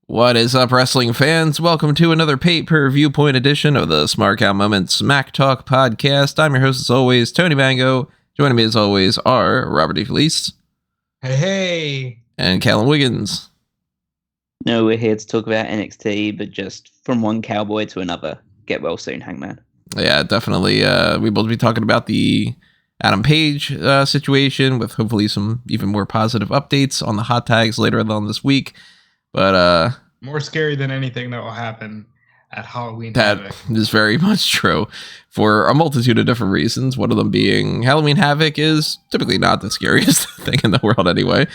What is up, wrestling fans? Welcome to another Pay-Per-Viewpoint edition of the Smark Out Moments Smack Talk podcast. I'm your host, as always, Tony Mango. Joining me, as always, are Robert DeFelice. Hey. And Callum Wiggins. No, we're here to talk about NXT, but just from one cowboy to another. Get well soon, Hangman. Yeah, definitely. We will be talking about the Adam Page situation with hopefully some even more positive updates on the hot tags later on this week. But more scary than anything that will happen at Halloween Havoc. That is very much true for a multitude of different reasons. One of them being Halloween Havoc is typically not the scariest thing in the world anyway.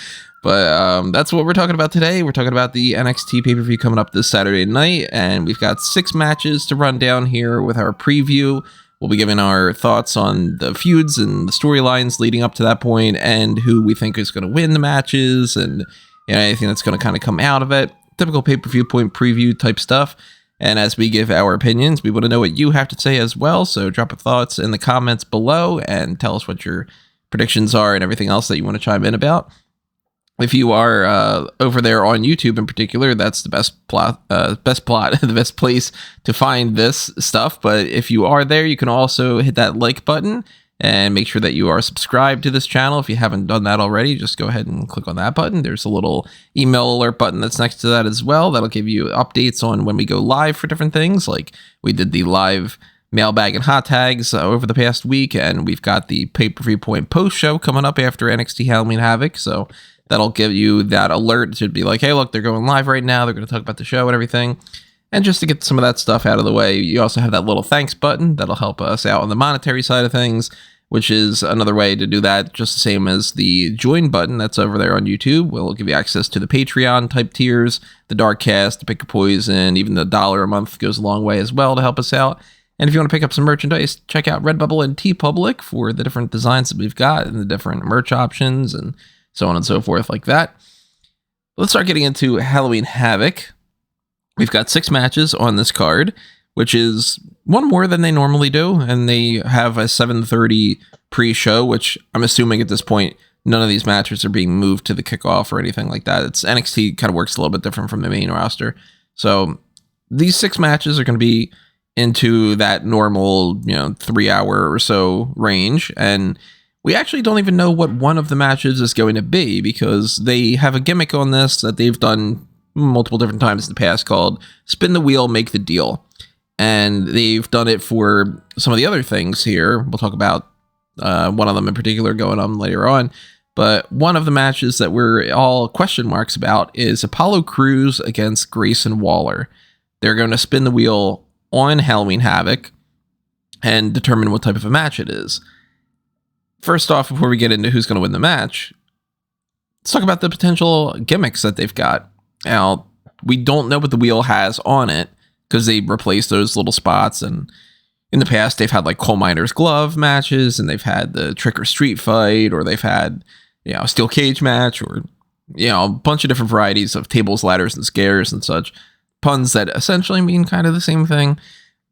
But that's what we're talking about today. We're talking about the NXT pay-per-view coming up this Saturday night, and we've got 6 matches to run down here with our preview. We'll be giving our thoughts on the feuds and the storylines leading up to that point, and who we think is going to win the matches, and anything that's going to kind of come out of it. Typical pay-per-view point preview type stuff. And as we give our opinions, we want to know what you have to say as well. So drop your thoughts in the comments below and tell us what your predictions are and everything else that you want to chime in about. If you are over there on YouTube in particular, that's the best the best place to find this stuff. But if you are there, you can also hit that like button and make sure that you are subscribed to this channel. If you haven't done that already, just go ahead and click on that button. There's a little email alert button that's next to that as well. That'll give you updates on when we go live for different things. Like we did the live mailbag and hot tags over the past week, and we've got the Pay-Per-Viewpoint post show coming up after NXT Halloween Havoc. So that'll give you that alert. It should be like, hey, look, they're going live right now. They're going to talk about the show and everything. And just to get some of that stuff out of the way, you also have that little thanks button that'll help us out on the monetary side of things, which is another way to do that, just the same as the join button that's over there on YouTube. We'll give you access to the Patreon type tiers, the Darkcast, the Pick a Poison, even the $1 a month goes a long way as well to help us out. And if you want to pick up some merchandise, check out Redbubble and TeePublic for the different designs that we've got and the different merch options and so on and so forth like that. Let's start getting into Halloween Havoc. We've got 6 matches on this card, which is one more than they normally do, and they have a 7:30 pre-show, which I'm assuming at this point none of these matches are being moved to the kickoff or anything like that. It's NXT kind of works a little bit different from the main roster. So these 6 matches are going to be into that normal, 3-hour or so range, and we actually don't even know what one of the matches is going to be because they have a gimmick on this that they've done multiple different times in the past called Spin the Wheel, Make the Deal. And they've done it for some of the other things here. We'll talk about one of them in particular going on later on. But one of the matches that we're all question marks about is Apollo Crews against Grayson Waller. They're going to spin the wheel on Halloween Havoc and determine what type of a match it is. First off, before we get into who's going to win the match, let's talk about the potential gimmicks that they've got. Now, we don't know what the wheel has on it because they replaced those little spots. And in the past, they've had like coal miner's glove matches, and they've had the trick or street fight, or they've had, a steel cage match, or, a bunch of different varieties of tables, ladders, and scares and such. Puns that essentially mean kind of the same thing.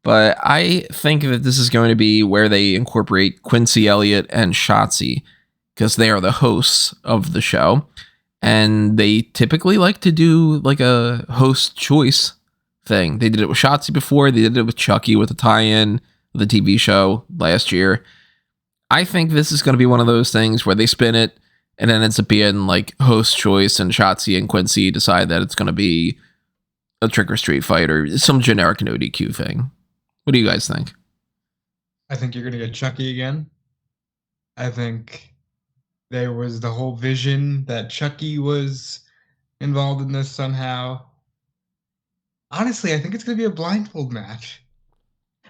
But I think that this is going to be where they incorporate Quincy Elliott and Shotzi because they are the hosts of the show. And they typically like to do like a host choice thing. They did it with Shotzi before. They did it with Chucky with the tie-in of the TV show last year. I think this is going to be one of those things where they spin it and then ends up being like host choice, and Shotzi and Quincy decide that it's going to be a trick or street fight or some generic no DQ thing. What do you guys think? I think you're going to get Chucky again. I think there was the whole vision that Chucky was involved in this somehow. Honestly, I think it's going to be a blindfold match.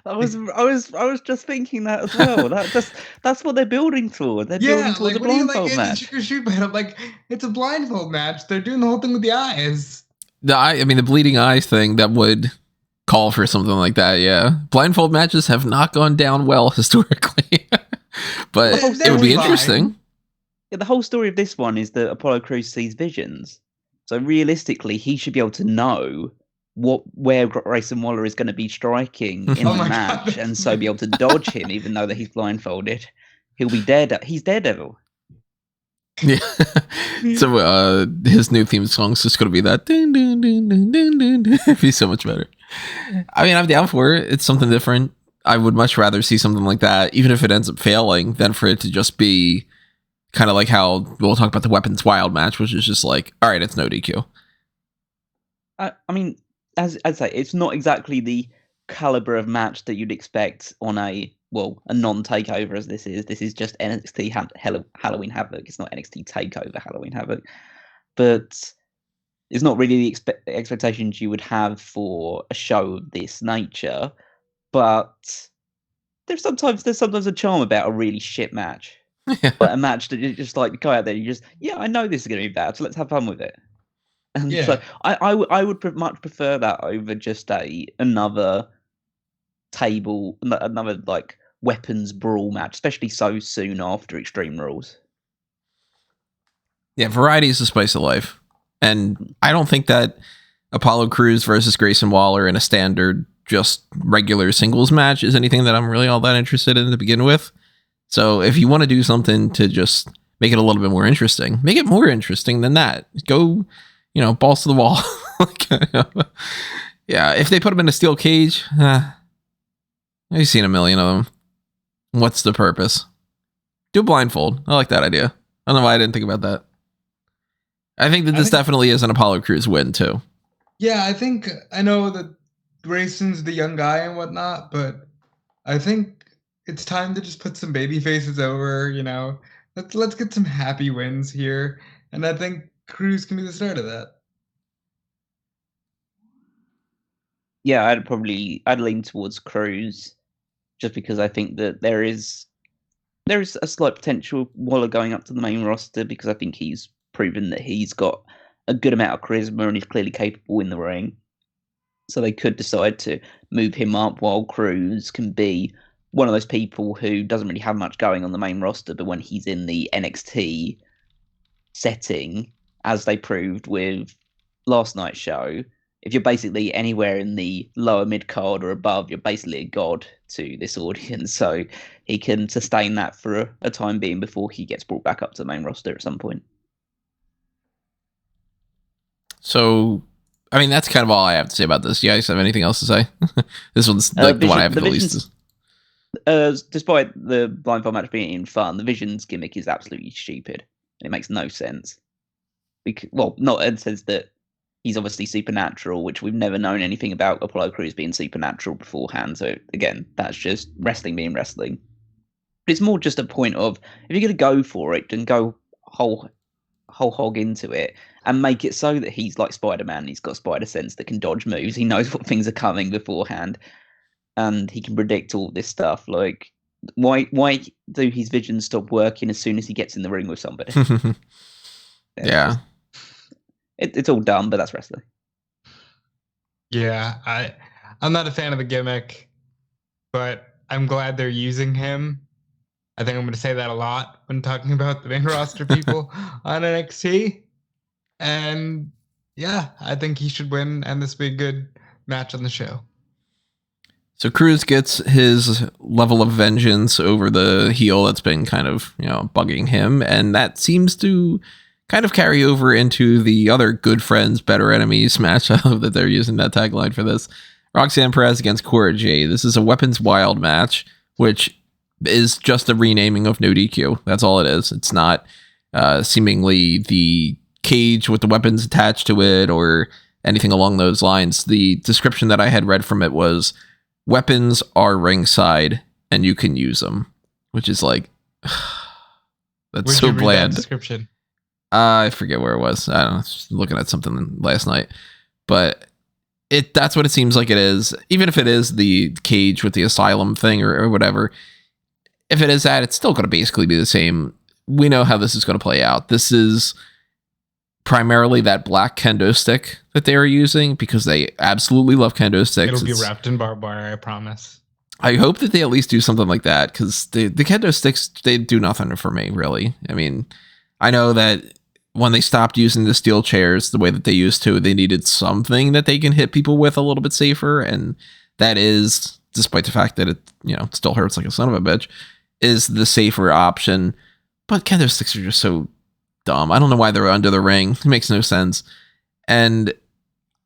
I was just thinking that as well. That's what they're building toward. They're building towards a blindfold match. Trick or treat, but I'm like, it's a blindfold match. They're doing the whole thing with the eyes. The bleeding eyes thing that would call for something like that. Yeah, blindfold matches have not gone down well historically, but it would be interesting. Yeah, the whole story of this one is that Apollo Crews sees visions. So realistically, he should be able to know where Grayson Waller is going to be striking in the match, and so be able to dodge him, even though that he's blindfolded. He'll be Daredevil. He's Daredevil. Yeah. So his new theme song's just gonna be that. Dun, dun, dun, dun, dun, dun, dun. It'd be so much better. I mean, I'm down for it. It's something different. I would much rather see something like that, even if it ends up failing, than for it to just be kind of like how we'll talk about the Weapons Wild match, which is just like, all right, it's no DQ. I mean, as I say, it's not exactly the caliber of match that you'd expect on a non-takeover as this is. This is just NXT Halloween Havoc. It's not NXT Takeover Halloween Havoc. But it's not really the expectations you would have for a show of this nature. But there's sometimes a charm about a really shit match. Yeah. But a match that you just like go out there, you just, I know this is going to be bad, so let's have fun with it. And so I would much prefer that over just another table, another like weapons brawl match, especially so soon after Extreme Rules. Yeah, variety is the spice of life. And I don't think that Apollo Crews versus Grayson Waller in a standard, just regular singles match is anything that I'm really all that interested in to begin with. So if you want to do something to just make it a little bit more interesting, make it more interesting than that. Go, balls to the wall. Yeah, if they put them in a steel cage, I've seen a million of them. What's the purpose? Do a blindfold. I like that idea. I don't know why I didn't think about that. I think that this definitely is an Apollo Crews win, too. Yeah, I know that Grayson's the young guy and whatnot, but I think it's time to just put some baby faces over, Let's get some happy wins here. And I think Crews can be the start of that. Yeah, I'd lean towards Crews just because I think that there is a slight potential Waller going up to the main roster because I think he's proven that he's got a good amount of charisma and he's clearly capable in the ring. So they could decide to move him up while Crews can be one of those people who doesn't really have much going on the main roster, but when he's in the NXT setting, as they proved with last night's show, if you're basically anywhere in the lower mid-card or above, you're basically a god to this audience. So he can sustain that for a time being before he gets brought back up to the main roster at some point. So, I mean, that's kind of all I have to say about this. You guys have anything else to say? This one's like the one I have the least. Despite the blindfold match being fun, the Vision's gimmick is absolutely stupid. It makes no sense. Not in the sense that he's obviously supernatural, which we've never known anything about Apollo Crews being supernatural beforehand. So again, that's just wrestling being wrestling. But it's more just a point of, if you're going to go for it, then go whole hog into it and make it so that he's like Spider-Man. He's got spider sense that can dodge moves. He knows what things are coming beforehand. And he can predict all this stuff. Like, why do his visions stop working as soon as he gets in the ring with somebody? Yeah. It's all dumb, but that's wrestling. Yeah, I'm not a fan of the gimmick, but I'm glad they're using him. I think I'm going to say that a lot when talking about the main roster people on NXT. And yeah, I think he should win, and this will be a good match on the show. So Crews gets his level of vengeance over the heel that's been kind of, bugging him. And that seems to kind of carry over into the other good friends, better enemies match. I love that they're using that tagline for this. Roxanne Perez against Cora Jade. This is a Weapons Wild match, which is just a renaming of No DQ. That's all it is. It's not seemingly the cage with the weapons attached to it or anything along those lines. The description that I had read from it was, weapons are ringside and you can use them, which is like, that's so bland. Description? I forget where it was. I don't know. Just looking at something last night, but that's what it seems like it is. Even if it is the cage with the asylum thing or whatever, if it is that, it's still going to basically be the same. We know how this is going to play out. This is primarily that black kendo stick that they are using because they absolutely love kendo sticks. It'll be wrapped in barbed wire, I promise. I hope that they at least do something like that because the kendo sticks, they do nothing for me, really. I mean, I know that when they stopped using the steel chairs the way that they used to, they needed something that they can hit people with a little bit safer. And that is, despite the fact that it, still hurts like a son of a bitch, is the safer option. But kendo sticks are just so dumb. I don't know why they're under the ring. It makes no sense. And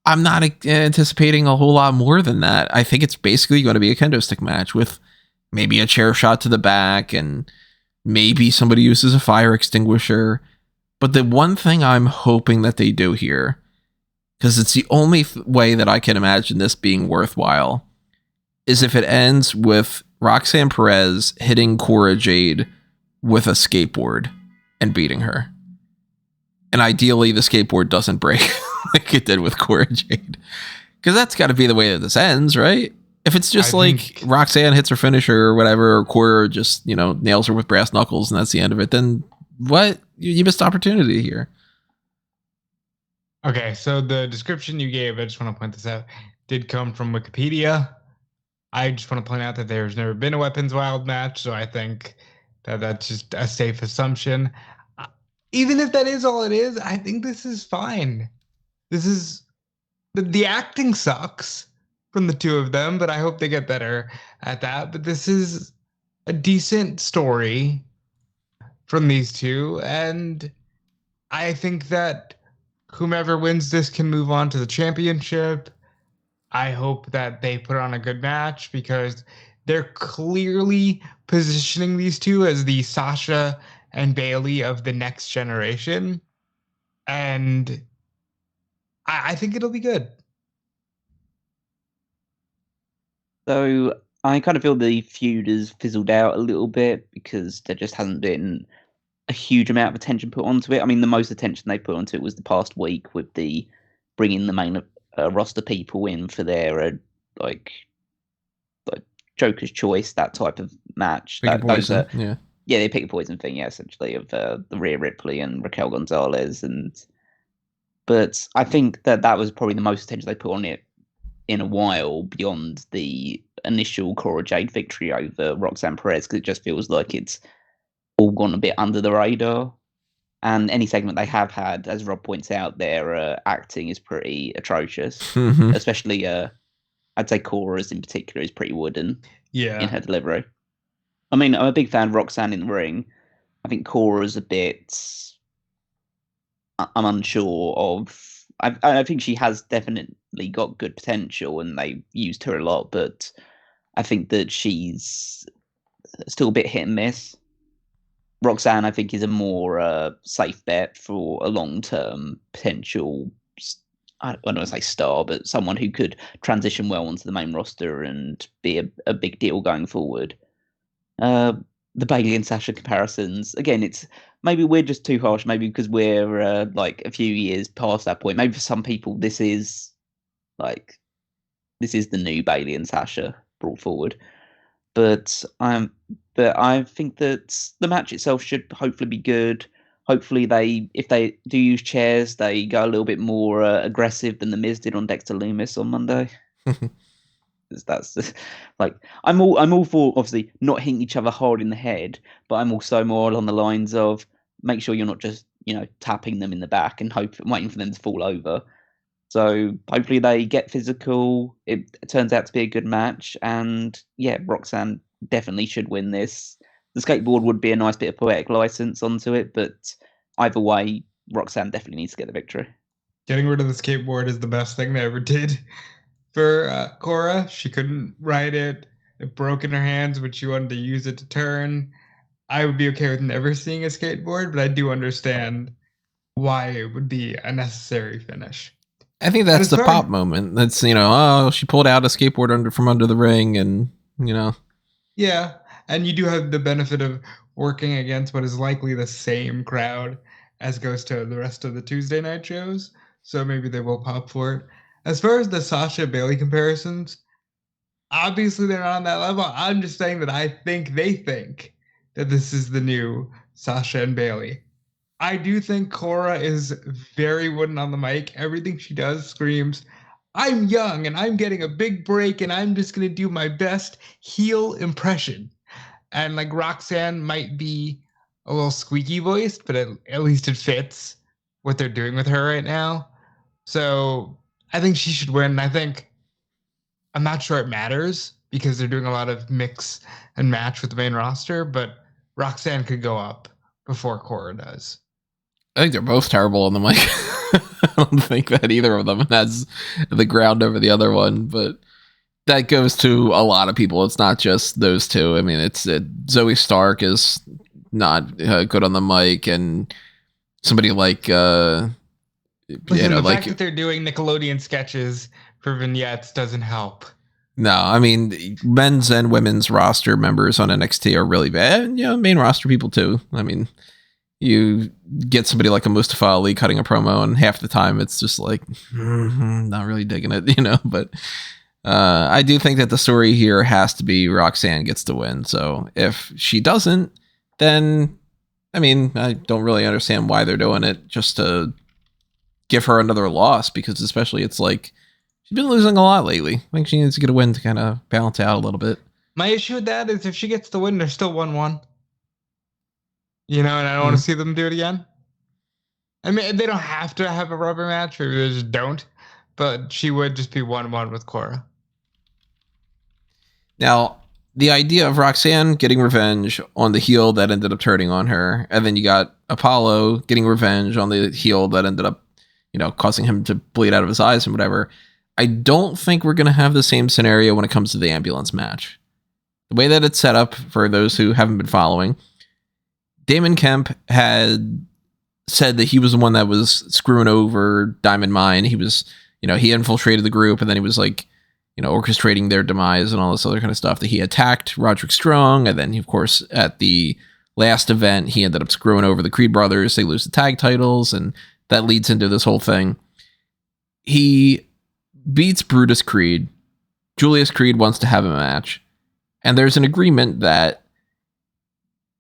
I'm not anticipating a whole lot more than that. I think it's basically going to be a kendo stick match with maybe a chair shot to the back and maybe somebody uses a fire extinguisher. But the one thing I'm hoping that they do here, because it's the only way that I can imagine this being worthwhile, is if it ends with Roxanne Perez hitting Cora Jade with a skateboard and beating her. And ideally, the skateboard doesn't break like it did with Cora Jade. Because that's got to be the way that this ends, right? If it's just Roxanne hits her finisher or whatever, or Cora just, nails her with brass knuckles and that's the end of it, then what? You missed opportunity here. Okay, so the description you gave, I just want to point this out, did come from Wikipedia. I just want to point out that there's never been a Weapons Wild match, so I think that that's just a safe assumption. Even if that is all it is, I think this is fine. This is... The acting sucks from the two of them, but I hope they get better at that. But this is a decent story from these two, and I think that whomever wins this can move on to the championship. I hope that they put on a good match because they're clearly positioning these two as the Sasha and Bayley of the next generation. And I think it'll be good. So I kind of feel the feud has fizzled out a little bit because there just hasn't been a huge amount of attention put onto it. I mean, the most attention they put onto it was the past week with the bringing the main roster people in for their like Joker's Choice, that type of match. Yeah, they pick a poison thing, essentially, of the Rhea Ripley and Raquel Gonzalez, but I think that was probably the most attention they put on it in a while, beyond the initial Cora Jade victory over Roxanne Perez, because it just feels like it's all gone a bit under the radar. And any segment they have had, as Rob points out, their acting is pretty atrocious. Mm-hmm. Especially, I'd say Cora's in particular is pretty wooden in her delivery. I mean, I'm a big fan of Roxanne in the ring. I think Cora's a bit... I'm unsure of... I think she has definitely got good potential, and they used her a lot, but I think that she's still a bit hit and miss. Roxanne, I think, is a more safe bet for a long-term potential, I don't want to say star, but someone who could transition well onto the main roster and be a big deal going forward. The Bayley and Sasha comparisons, again, it's maybe we're just too harsh, maybe because we're like a few years past that point. Maybe for some people, this is the new Bayley and Sasha brought forward. But I think that the match itself should hopefully be good. Hopefully, if they do use chairs, they go a little bit more aggressive than the Miz did on Dexter Lumis on Monday. That's I'm all for obviously not hitting each other hard in the head, but I'm also more along the lines of make sure you're not just tapping them in the back and waiting for them to fall over. So hopefully they get physical. It turns out to be a good match, and Roxanne definitely should win this. The skateboard would be a nice bit of poetic license onto it, but either way, Roxanne definitely needs to get the victory. Getting rid of the skateboard is the best thing they ever did for Cora. She couldn't ride it. It broke in her hands, but she wanted to use it to turn. I would be okay with never seeing a skateboard, but I do understand why it would be a necessary finish. I think that's the pop moment. That's, she pulled out a skateboard from under the ring and, Yeah, and you do have the benefit of working against what is likely the same crowd as goes to the rest of the Tuesday night shows, so maybe they will pop for it. As far as the Sasha Bayley comparisons, obviously they're not on that level. I'm just saying that I think they think that this is the new Sasha and Bayley. I do think Cora is very wooden on the mic. Everything she does screams, I'm young and I'm getting a big break and I'm just going to do my best heel impression. And Roxanne might be a little squeaky voiced, but at least it fits what they're doing with her right now. So I think she should win. I'm not sure it matters because they're doing a lot of mix and match with the main roster, but Roxanne could go up before Cora does. I think they're both terrible on the mic. I don't think that either of them has the ground over the other one, but that goes to a lot of people. It's not just those two. I mean, Zoe Stark is not good on the mic, and somebody like Listen, the fact that they're doing Nickelodeon sketches for vignettes doesn't help. No, I mean, men's and women's roster members on NXT are really bad. And, main roster people too. I mean, you get somebody like a Mustafa Ali cutting a promo, and half the time it's just like, not really digging it, But I do think that the story here has to be Roxanne gets to win. So if she doesn't, then, I mean, I don't really understand why they're doing it, just to give her another loss, because especially it's like, she's been losing a lot lately. I think she needs to get a win to kind of balance out a little bit. My issue with that is if she gets the win, they're still 1-1. And I don't want to see them do it again. I mean, they don't have to have a rubber match, or they just don't. But she would just be 1-1 with Cora. Now, the idea of Roxanne getting revenge on the heel that ended up turning on her, and then you got Apollo getting revenge on the heel that ended up, causing him to bleed out of his eyes and whatever. I don't think we're going to have the same scenario when it comes to the ambulance match. The way that it's set up, for those who haven't been following, Damon Kemp had said that he was the one that was screwing over Diamond Mine. He was, he infiltrated the group, and then he was like, orchestrating their demise and all this other kind of stuff, that he attacked Roderick Strong. And then, of course, at the last event, he ended up screwing over the Creed brothers. They lose the tag titles, and that leads into this whole thing. He beats Brutus Creed. Julius Creed wants to have a match. And there's an agreement that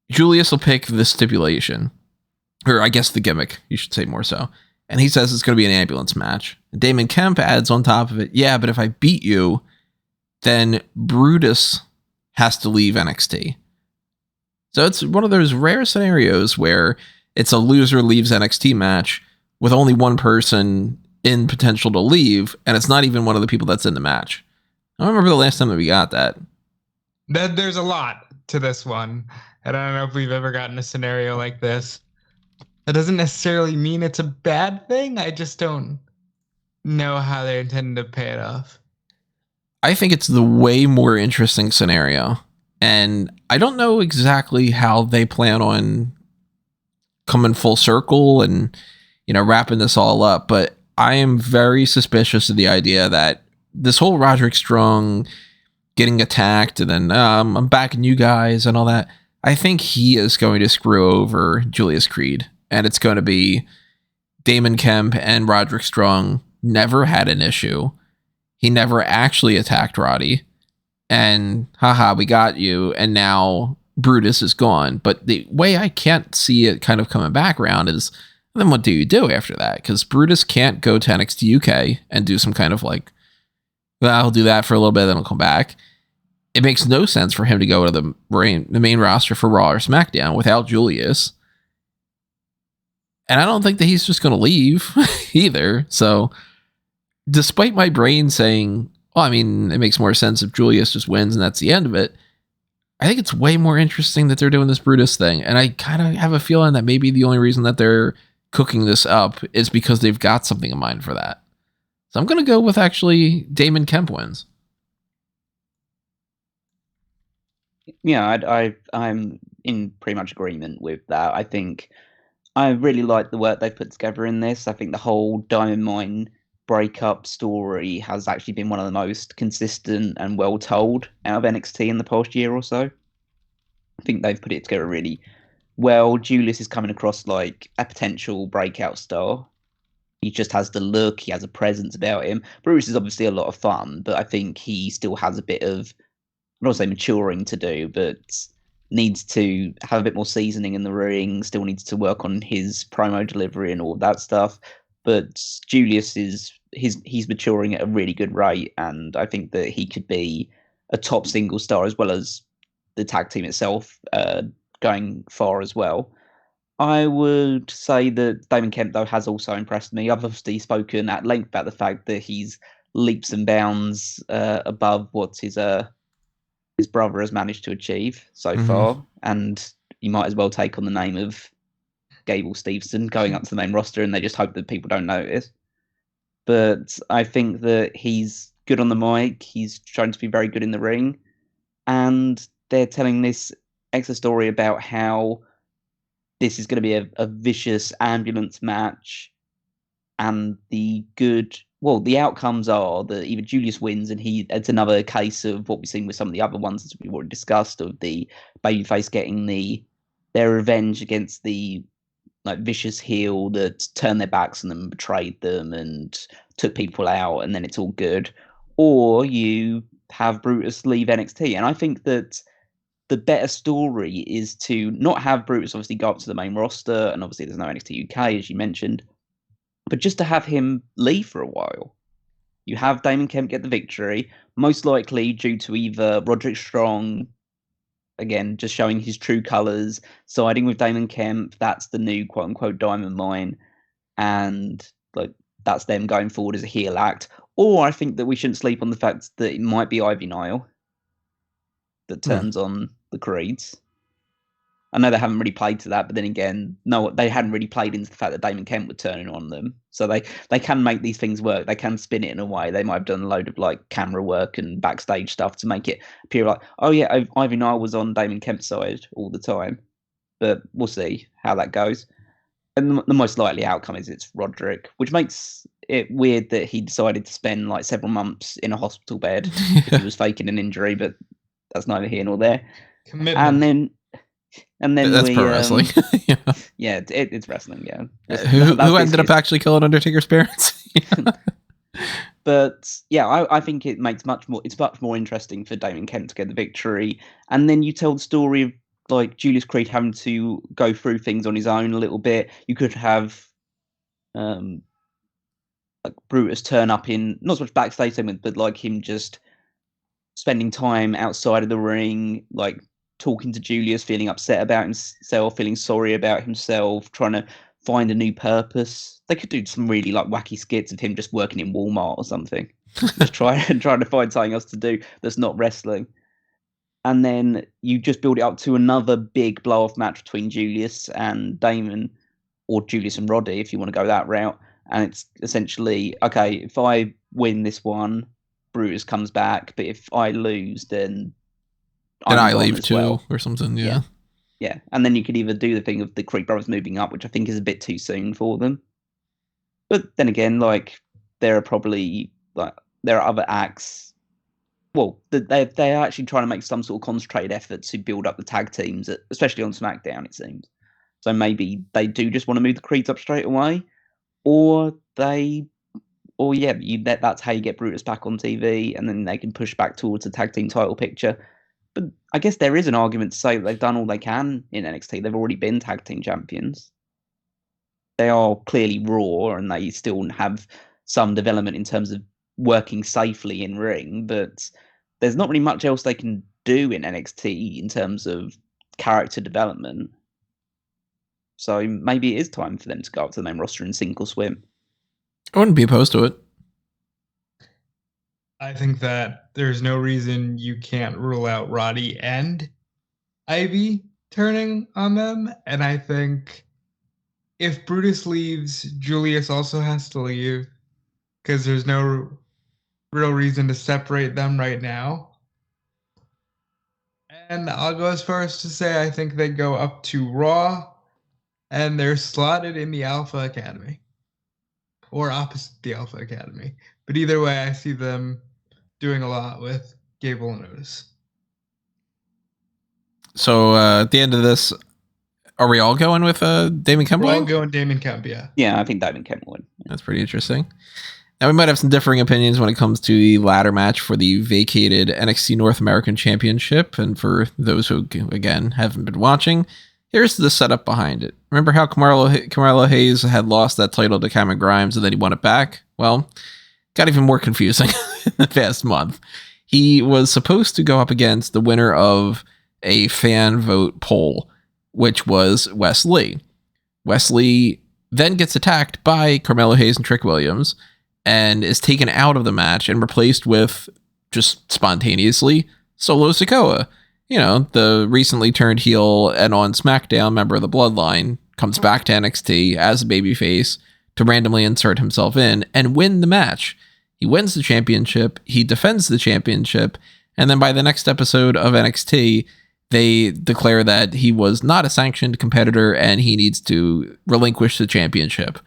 Julius will pick the stipulation, or I guess the gimmick, you should say more so. And he says it's going to be an ambulance match. Damon Kemp adds on top of it, yeah, but if I beat you, then Brutus has to leave NXT. So it's one of those rare scenarios where it's a loser leaves NXT match with only one person in potential to leave, and it's not even one of the people that's in the match. I don't remember the last time that we got that. There's a lot to this one, and I don't know if we've ever gotten a scenario like this. That doesn't necessarily mean it's a bad thing. I just don't know how they intend to pay it off. I think it's the way more interesting scenario. And I don't know exactly how they plan on coming full circle and, wrapping this all up. But I am very suspicious of the idea that this whole Roderick Strong getting attacked and then I'm backing you guys and all that, I think he is going to screw over Julius Creed. And it's going to be Damon Kemp and Roderick Strong never had an issue. He never actually attacked Roddy. And haha, we got you. And now Brutus is gone. But the way I can't see it kind of coming back around is, then what do you do after that? Because Brutus can't go to NXT UK and do some kind of like, well, I'll do that for a little bit, then I'll come back. It makes no sense for him to go to the main roster for Raw or SmackDown without Julius. And I don't think that he's just going to leave either. So despite my brain saying, well, I mean, it makes more sense if Julius just wins and that's the end of it, I think it's way more interesting that they're doing this Brutus thing. And I kind of have a feeling that maybe the only reason that they're cooking this up is because they've got something in mind for that. So I'm going to go with actually Damon Kemp wins. Yeah, I'm in pretty much agreement with that. I think I really like the work they've put together in this. I think the whole Diamond Mine breakup story has actually been one of the most consistent and well told out of NXT in the past year or so. I think they've put it together really well. Julius is coming across like a potential breakout star. He just has the look, he has a presence about him. Bruce is obviously a lot of fun, but I think he still has a bit of, I don't want to say maturing to do, but needs to have a bit more seasoning in the ring, still needs to work on his promo delivery and all that stuff. But Julius he's maturing at a really good rate, and I think that he could be a top single star as well as the tag team itself going far as well. I would say that Damon Kemp, though, has also impressed me. I've obviously spoken at length about the fact that he's leaps and bounds above what his brother has managed to achieve so far, and you might as well take on the name of Gable Stevenson going up to the main roster, and they just hope that people don't notice. But I think that he's good on the mic. He's shown to be very good in the ring. And they're telling this extra story about how this is going to be a vicious ambulance match. And the outcomes are that either Julius wins, and it's another case of what we've seen with some of the other ones that we've already discussed, of the babyface getting their revenge against the vicious heel that turned their backs on them, betrayed them, and took people out, and then it's all good. Or you have Brutus leave NXT. And I think that the better story is to not have Brutus obviously go up to the main roster, and obviously there's no NXT UK, as you mentioned, but just to have him leave for a while. You have Damon Kemp get the victory, most likely due to either Roderick Strong, again, just showing his true colours, siding with Damon Kemp. That's the new quote-unquote Diamond Mine. And that's them going forward as a heel act. Or I think that we shouldn't sleep on the fact that it might be Ivy Nile that turns on the Creeds. I know they haven't really played to that, but then again, no, they hadn't really played into the fact that Damon Kemp were turning on them. So they can make these things work. They can spin it in a way. They might have done a load of camera work and backstage stuff to make it appear like, oh yeah, Ivy Nile was on Damon Kemp's side all the time. But we'll see how that goes. And the most likely outcome is it's Roderick, which makes it weird that he decided to spend several months in a hospital bed if he was faking an injury, but that's neither here nor there. Commitment. And then that's pro wrestling. Yeah, it's wrestling. Yeah, who ended up actually killing Undertaker's parents? But yeah, I think it makes it's much more interesting for Damon Kemp to get the victory, and then you tell the story of Julius Creed having to go through things on his own a little bit. You could have Brutus turn up in not so much backstage segment, but him just spending time outside of the ring, talking to Julius, feeling upset about himself, feeling sorry about himself, trying to find a new purpose. They could do some really wacky skits of him just working in Walmart or something, just trying to find something else to do that's not wrestling. And then you just build it up to another big blow-off match between Julius and Damon, or Julius and Roddy, if you want to go that route. And it's essentially, okay, if I win this one, Brutus comes back, but if I lose, then I leave too, or something. Yeah. And then you could either do the thing of the Creed brothers moving up, which I think is a bit too soon for them. But then again, there are probably there are other acts. Well, they're actually trying to make some sort of concentrated effort to build up the tag teams, especially on SmackDown, it seems. So maybe they do just want to move the Creeds up straight away, that's how you get Brutus back on TV, and then they can push back towards the tag team title picture. But I guess there is an argument to say that they've done all they can in NXT. They've already been tag team champions. They are clearly Raw, and they still have some development in terms of working safely in ring, but there's not really much else they can do in NXT in terms of character development. So maybe it is time for them to go up to the main roster and sink or swim. I wouldn't be opposed to it. I think that there's no reason you can't rule out Roddy and Ivy turning on them. And I think if Brutus leaves, Julius also has to leave, because there's no real reason to separate them right now. And I'll go as far as to say I think they go up to Raw, and they're slotted in the Alpha Academy, or opposite the Alpha Academy. But either way, I see them doing a lot with Gable and Otis. So at the end of this, are we all going with Damon Kemp? We're all going Damon Kemp, yeah. Yeah, I think Damon Kemp would. That's pretty interesting. Now, we might have some differing opinions when it comes to the ladder match for the vacated NXT North American Championship. And for those who, again, haven't been watching, here's the setup behind it. Remember how Carmelo Hayes had lost that title to Cameron Grimes and then he won it back? Well, got even more confusing in the past month. He was supposed to go up against the winner of a fan vote poll, which was Wes Lee. Wes Lee then gets attacked by Carmelo Hayes and Trick Williams and is taken out of the match and replaced with, just spontaneously, Solo Sikoa. You know, the recently turned heel and on SmackDown member of the Bloodline, comes back to NXT as a babyface to randomly insert himself in and win the match. He wins the championship, he defends the championship, and then by the next episode of NXT, they declare that he was not a sanctioned competitor and he needs to relinquish the championship.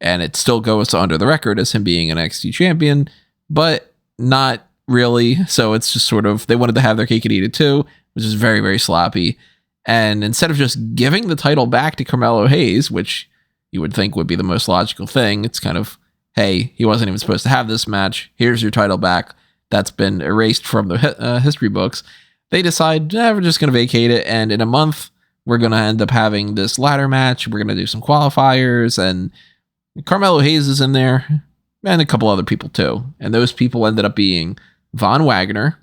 And it still goes under the record as him being an NXT champion, but not really. So it's just sort of, they wanted to have their cake and eat it too, which is very, very sloppy. And instead of just giving the title back to Carmelo Hayes, which you would think would be the most logical thing, it's kind of, hey, he wasn't even supposed to have this match. Here's your title back. That's been erased from the history books. They decide, we're just going to vacate it. And in a month, we're going to end up having this ladder match. We're going to do some qualifiers. And Carmelo Hayes is in there. And a couple other people too. And those people ended up being Von Wagner,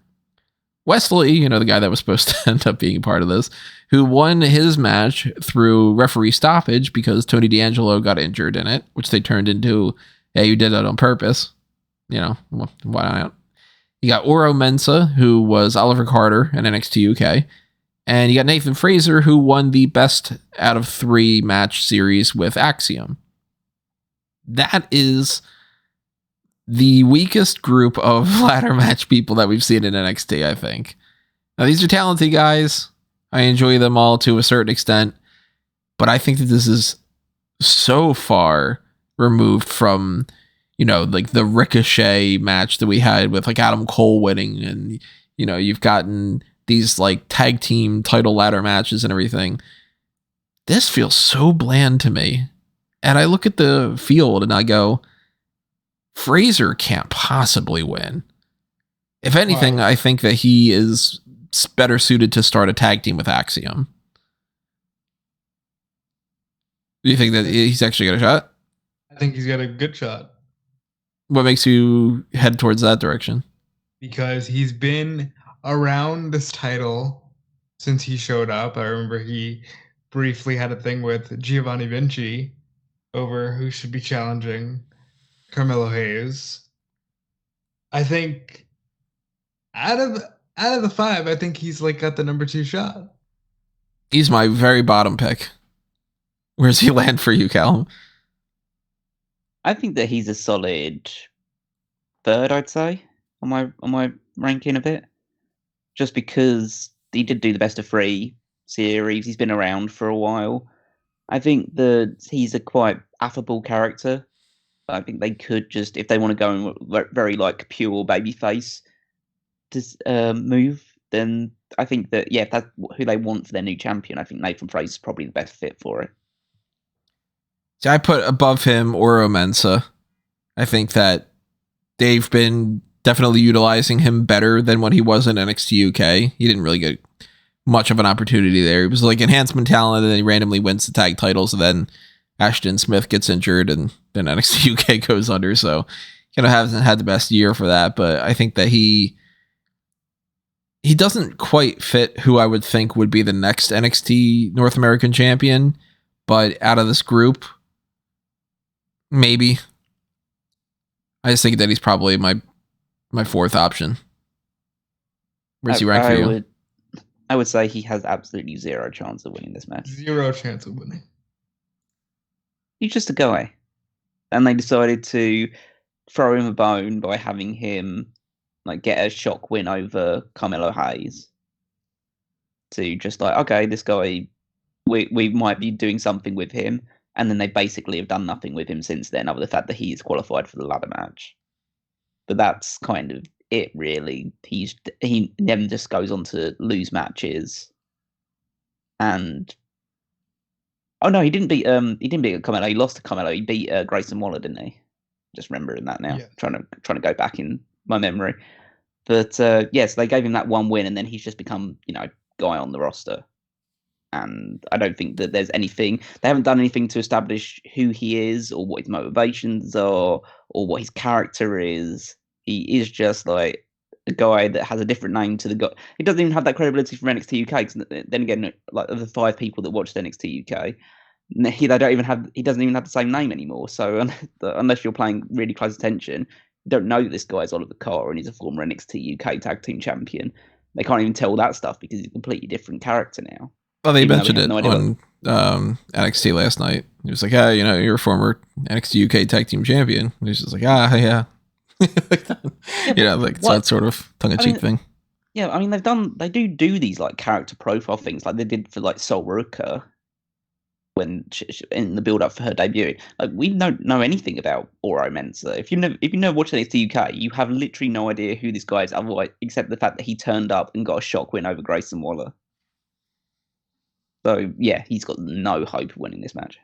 Wesley, the guy that was supposed to end up being a part of this, who won his match through referee stoppage because Tony D'Angelo got injured in it, which they turned into, hey, you did that on purpose. Why not? You got Oro Mensah, who was Oliver Carter in NXT UK. And you got Nathan Frazer, who won the best out of 3 match series with Axiom. That is the weakest group of ladder match people that we've seen in NXT, I think. Now, these are talented guys. I enjoy them all to a certain extent. But I think that this is so far removed from, like the Ricochet match that we had with like Adam Cole winning. And, you've gotten these like tag team title ladder matches and everything. This feels so bland to me. And I look at the field and I go, Frazer can't possibly win. If anything, I think that he is better suited to start a tag team with Axiom. Do you think that he's actually got a shot? I think he's got a good shot. What makes you head towards that direction? Because he's been around this title since he showed up. I remember he briefly had a thing with Giovanni Vinci over who should be challenging Carmelo Hayes. I think out of the 5, I think he's like got the number 2 shot. He's my very bottom pick. Where's he land for you, Callum? I think that he's a solid 3rd, I'd say, on my ranking of it. Just because he did do the best of 3 series, he's been around for a while. I think that he's a quite affable character. I think they could just, if they want to go in very like pure babyface move, then I think that, if that's who they want for their new champion, I think Nathan Frazer is probably the best fit for it. So I put above him Oro Mensah. I think that they've been definitely utilizing him better than what he was in NXT UK. He didn't really get much of an opportunity there. He was like enhancement talent, and then he randomly wins the tag titles, and then Ashton Smith gets injured, and then NXT UK goes under. So kind of hasn't had the best year for that. But I think that he doesn't quite fit who I would think would be the next NXT North American champion. But out of this group, maybe. I just think that he's probably my 4th option. Where's he rank for you? I would say he has absolutely 0 chance of winning this match. 0 chance of winning. He's just a guy. And they decided to throw him a bone by having him like get a shock win over Carmelo Hayes. To just like, okay, this guy, we might be doing something with him. And then they basically have done nothing with him since then, other than the fact that he is qualified for the ladder match. But that's kind of it, really. He then just goes on to lose matches. And he didn't beat Carmelo. He lost to Carmelo. He beat Grayson Waller, didn't he? Just remembering that now. Yeah. Trying to go back in my memory. But so they gave him that one win, and then he's just become guy on the roster. And I don't think that there's anything. They haven't done anything to establish who he is or what his motivations are or what his character is. He is just like a guy that has a different name to the guy. He doesn't even have that credibility from NXT UK. Because then again, like of the 5 people that watched NXT UK, he doesn't even have the same name anymore. So unless you're paying really close attention, you don't know that this guy is Oliver Cora and he's a former NXT UK Tag Team Champion. They can't even tell that stuff because he's a completely different character now. Well, they mentioned it on NXT last night. He was like, you're a former NXT UK Tag Team Champion. And he's just like, yeah. Like it's that sort of tongue-in-cheek thing. Yeah, I mean, they do these like character profile things, like they did for like Sol Ruka when in the build-up for her debut. Like, we don't know anything about Oro Mensah. If you know watching NXT UK, you have literally no idea who this guy is, otherwise, except the fact that he turned up and got a shock win over Grayson Waller. So yeah, he's got no hope of winning this match.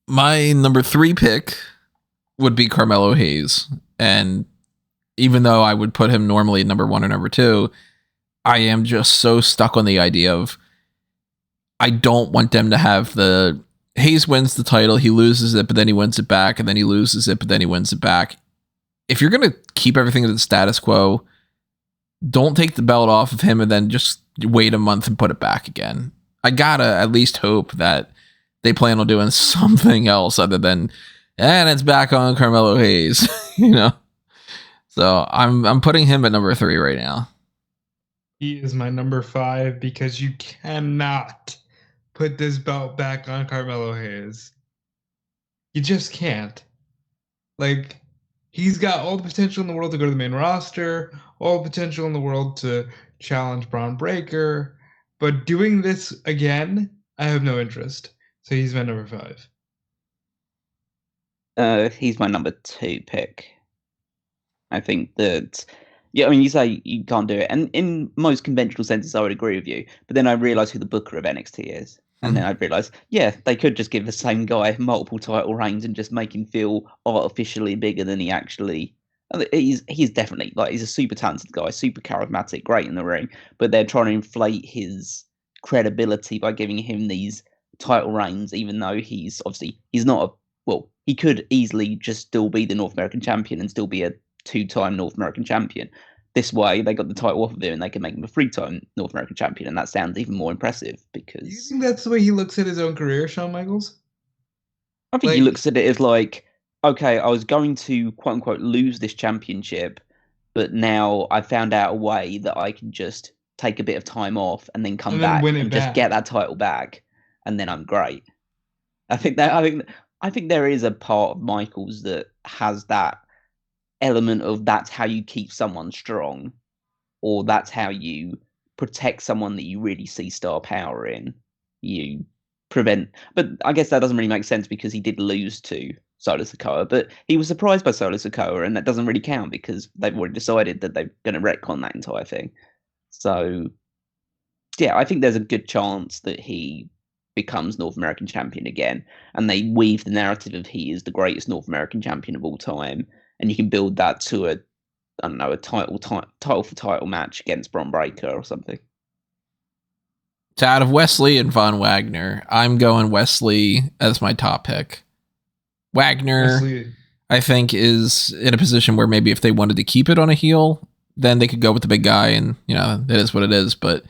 My number 3 pick would be Carmelo Hayes, and even though I would put him normally number 1 or number 2, I am just so stuck on the idea of I don't want them to have the Hayes wins the title, he loses it, but then he wins it back, and then he loses it, but then he wins it back. If you're going to keep everything at the status quo, don't take the belt off of him and then just wait a month and put it back again. I gotta at least hope that they plan on doing something else other than, and it's back on Carmelo Hayes, So I'm putting him at number 3 right now. He is my number 5 because you cannot put this belt back on Carmelo Hayes. You just can't. Like, he's got all the potential in the world to go to the main roster, all the potential in the world to challenge Bron Breakker, but doing this again, I have no interest. So he's my number 5. He's my number 2 pick. I think that, I mean, you say you can't do it, and in most conventional senses, I would agree with you. But then I realised who the booker of NXT is, and then I realised, they could just give the same guy multiple title reigns and just make him feel artificially bigger than he actually. He's definitely, like, he's a super talented guy, super charismatic, great in the ring. But they're trying to inflate his credibility by giving him these title reigns, even though he's not he could easily just still be the North American champion and still be a 2-time North American champion. This way, they got the title off of him and they can make him a 3-time North American champion, and that sounds even more impressive because. Do you think that's the way he looks at his own career, Shawn Michaels? I think he looks at it as like, okay, I was going to quote unquote lose this championship, but now I found out a way that I can just take a bit of time off and then come back and just get that title back, and then I'm great. I think there is a part of Michaels that has that element of that's how you keep someone strong, or that's how you protect someone that you really see star power in. You prevent, but I guess that doesn't really make sense because he did lose to Solo Sikoa, but he was surprised by Solo Sikoa, and that doesn't really count because they've already decided that they're going to retcon that entire thing. So yeah, I think there's a good chance that he becomes North American champion again, and they weave the narrative of he is the greatest North American champion of all time. And you can build that to a title for title match against Bron Breakker or something. So out of Wesley and Von Wagner, I'm going Wesley as my top pick. Wagner, I think, is in a position where maybe if they wanted to keep it on a heel, then they could go with the big guy, and that is what it is. But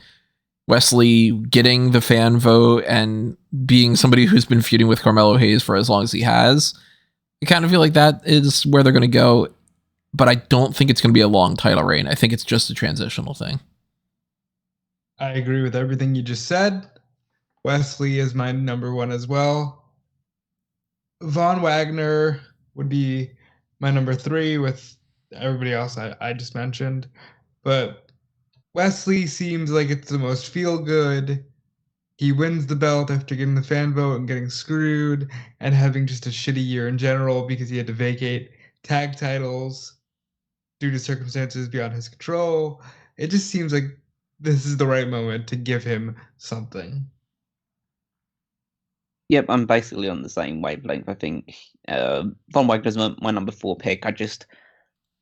Wesley getting the fan vote and being somebody who's been feuding with Carmelo Hayes for as long as he has, I kind of feel like that is where they're going to go, but I don't think it's going to be a long title reign. I think it's just a transitional thing. I agree with everything you just said. Wesley is my number 1 as well. Von Wagner would be my number 3 with everybody else I just mentioned. But Wesley seems like it's the most feel-good. He wins the belt after getting the fan vote and getting screwed and having just a shitty year in general because he had to vacate tag titles due to circumstances beyond his control. It just seems like this is the right moment to give him something. Yep, I'm basically on the same wavelength. I think Von Wagner's my number 4 pick.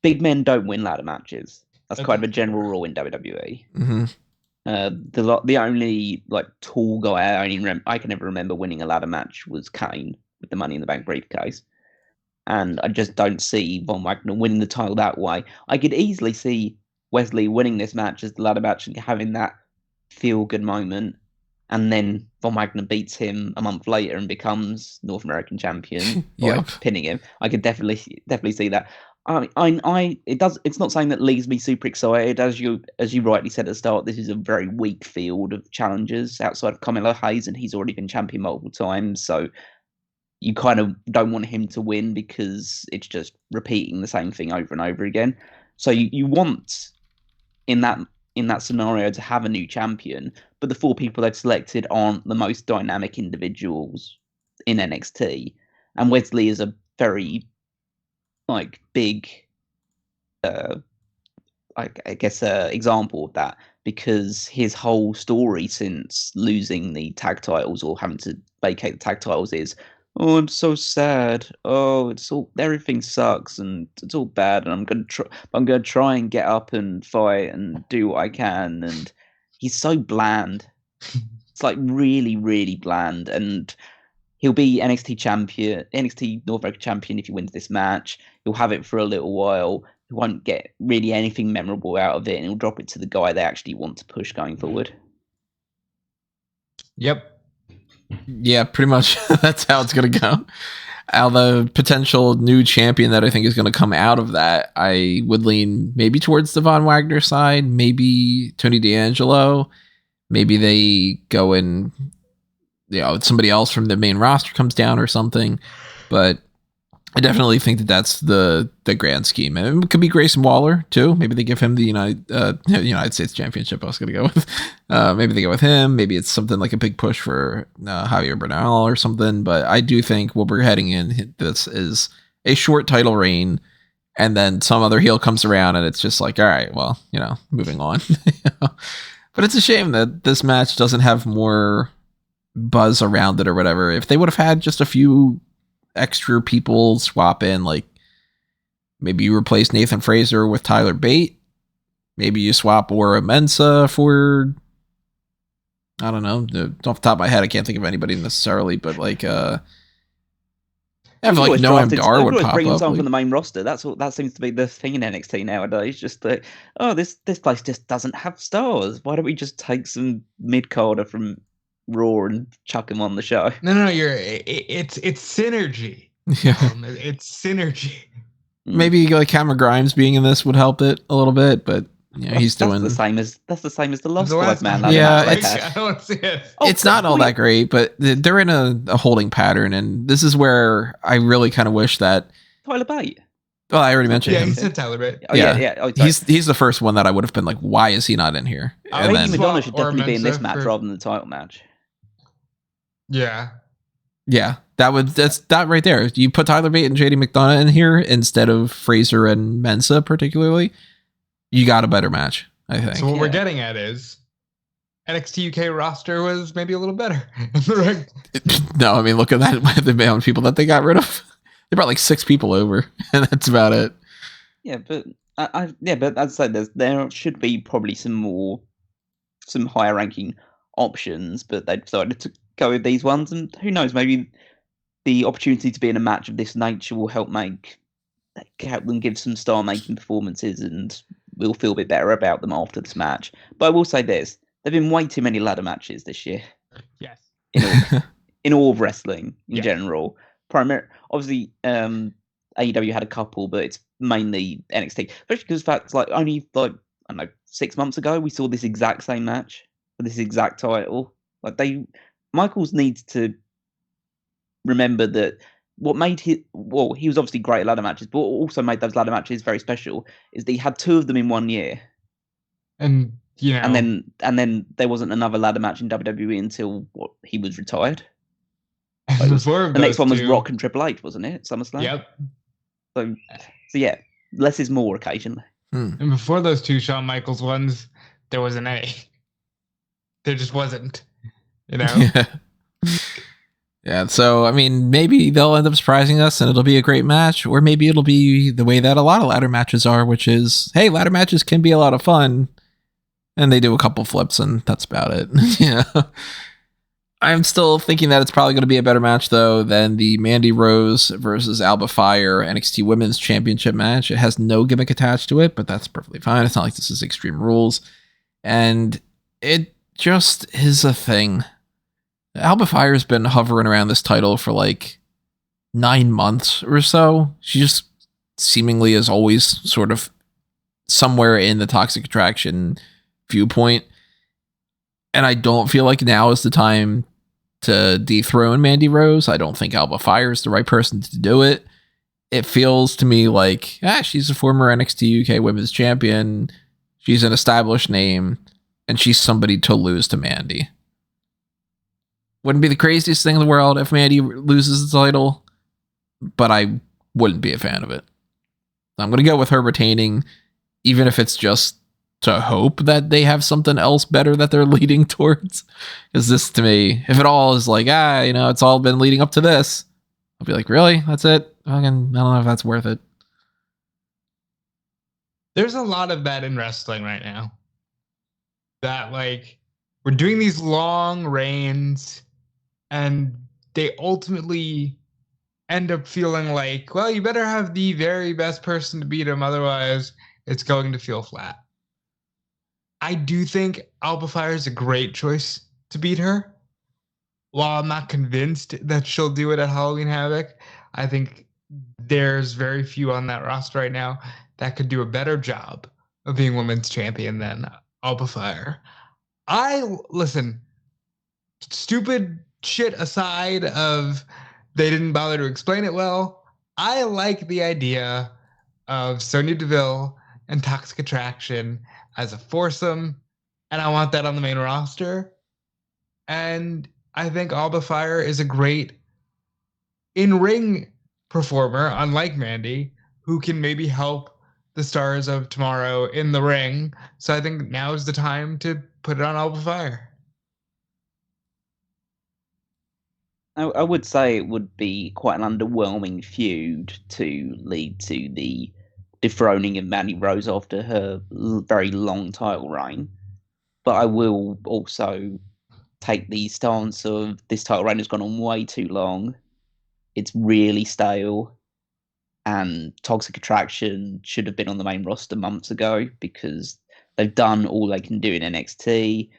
Big men don't win ladder matches. That's kind of a general rule in WWE. Mm-hmm. The only tall guy I can never remember winning a ladder match was Kane with the Money in the Bank briefcase, and I just don't see Von Wagner winning the title that way. I could easily see Wesley winning this match as the ladder match and having that feel good moment, and then Von Wagner beats him a month later and becomes North American champion by pinning him. I could definitely see that. It's not something that leaves me super excited. As you rightly said at the start, this is a very weak field of challengers outside of Carmelo Hayes, and he's already been champion multiple times. So you kind of don't want him to win because it's just repeating the same thing over and over again. So you want in that scenario to have a new champion, but the 4 people they've selected aren't the most dynamic individuals in NXT, and Wesley is a very big I guess example of that, because his whole story since losing the tag titles or having to vacate the tag titles is, oh, I'm so sad. Oh, everything sucks and it's all bad, and I'm gonna try and get up and fight and do what I can. And he's so bland. It's really, really bland. And he'll be NXT North American champion if he wins this match. He'll have it for a little while. He won't get really anything memorable out of it, and he'll drop it to the guy they actually want to push going forward. Yep. Yeah, pretty much. That's how it's going to go. The potential new champion that I think is going to come out of that, I would lean maybe towards the Von Wagner side, maybe Tony D'Angelo. Maybe they go in, somebody else from the main roster comes down or something. But I definitely think that's the grand scheme. And it could be Grayson Waller too. Maybe they give him the United States Championship. I was going to go with. Maybe they go with him. Maybe it's something like a big push for Javier Bernal or something. But I do think what we're heading in, this is a short title reign, and then some other heel comes around, and it's just like, all right, well, moving on. But it's a shame that this match doesn't have more buzz around it or whatever. If they would have had just a few extra people swap in, like maybe you replace Nathan Frazer with Tyler Bate, maybe you swap Aura Mensah for, I don't know, off the top of my head I can't think of anybody necessarily, but I feel like Noam Dar would pop bring someone up from the main roster. That seems to be the thing in NXT nowadays. Just that, this place just doesn't have stars. Why don't we just take some mid-carder from Raw and chuck him on the show? No, it's synergy. Yeah. It's synergy. Maybe Cameron Grimes being in this would help it a little bit, but he's doing the same as the Love Squad man. I don't see it. It's not all that great, but they're in a holding pattern, and this is where I really kind of wish that Tyler Bate. Well, I already mentioned him. He said Tyler Bate. Oh, yeah. Oh, he's the first one that I would have been like, why is he not in here? I think McDonagh should definitely be in this match rather than the title match. Yeah. Yeah, that's that right there. You put Tyler Bate and JD McDonagh in here instead of Frazer and Mensah, particularly, you got a better match, I think. So what we're getting at is NXT UK roster was maybe a little better. No, I mean, look at that, the amount of people that they got rid of. They brought like 6 people over, and that's about it. Yeah, but but as I said, there should be probably some higher ranking options, but they decided to go with these ones, and who knows, maybe the opportunity to be in a match of this nature will help them give some star making performances, and we'll feel a bit better about them after this match. But I will say this, there've been way too many ladder matches this year. Yes. In all of wrestling in general. Obviously, AEW had a couple, but it's mainly NXT. Especially because the fact, only I don't know, 6 months ago, we saw this exact same match for this exact title. Michaels needs to remember that what made he was obviously great at ladder matches, but what also made those ladder matches very special is that he had 2 of them in 1 year. And and then there wasn't another ladder match in WWE until he was retired. The next one was Rock and Triple H, wasn't it? SummerSlam. Yep. So yeah, less is more occasionally. And before those 2 Shawn Michaels ones, there was an A. There just wasn't. Yeah, so I mean, maybe they'll end up surprising us and it'll be a great match, or maybe it'll be the way that a lot of ladder matches are, which is, hey, ladder matches can be a lot of fun, and they do a couple flips and that's about it. I'm still thinking that it's probably going to be a better match though than the Mandy Rose versus Alba Fyre NXT Women's Championship match. It has no gimmick attached to it, but that's perfectly fine. It's not like this is Extreme Rules, and it just is a thing. Alba Fyre's been hovering around this title for 9 months or so. She just seemingly is always sort of somewhere in the toxic attraction viewpoint. And I don't feel like now is the time to dethrone Mandy Rose. I don't think Alba Fyre is the right person to do it. It feels to me like, she's a former NXT UK Women's Champion. She's an established name, and she's somebody to lose to Mandy. Wouldn't be the craziest thing in the world if Mandy loses the title, but I wouldn't be a fan of it. I'm going to go with her retaining, even if it's just to hope that they have something else better that they're leading towards. Because this, to me, if it all is like, it's all been leading up to this, I'll be like, really? That's it? I don't know if that's worth it. There's a lot of that in wrestling right now. That, like, we're doing these long reigns, and they ultimately end up feeling like, well, you better have the very best person to beat him, otherwise it's going to feel flat. I do think Alba Fyre is a great choice to beat her. While I'm not convinced that she'll do it at Halloween Havoc, I think there's very few on that roster right now that could do a better job of being women's champion than Alba Fyre. Listen, stupid shit aside of they didn't bother to explain it well, I like the idea of Sonya Deville and Toxic Attraction as a foursome, and I want that on the main roster. And I think Alba Fyre is a great in-ring performer, unlike Mandy, who can maybe help the stars of tomorrow in the ring. So I think now is the time to put it on Alba Fyre. I would say it would be quite an underwhelming feud to lead to the dethroning of Mandy Rose after her very long title reign. But I will also take the stance of this title reign has gone on way too long. It's really stale. And Toxic Attraction should have been on the main roster months ago because they've done all they can do in NXT.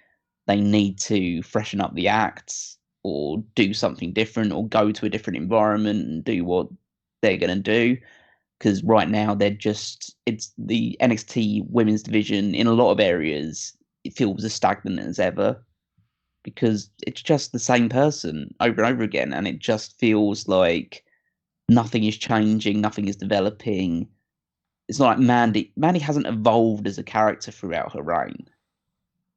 They need to freshen up the acts or do something different or go to a different environment and do what they're going to do. Because right now it's the NXT women's division in a lot of areas, it feels as stagnant as ever because it's just the same person over and over again. And it just feels like nothing is changing, nothing is developing. It's not like Mandy. Mandy hasn't evolved as a character throughout her reign.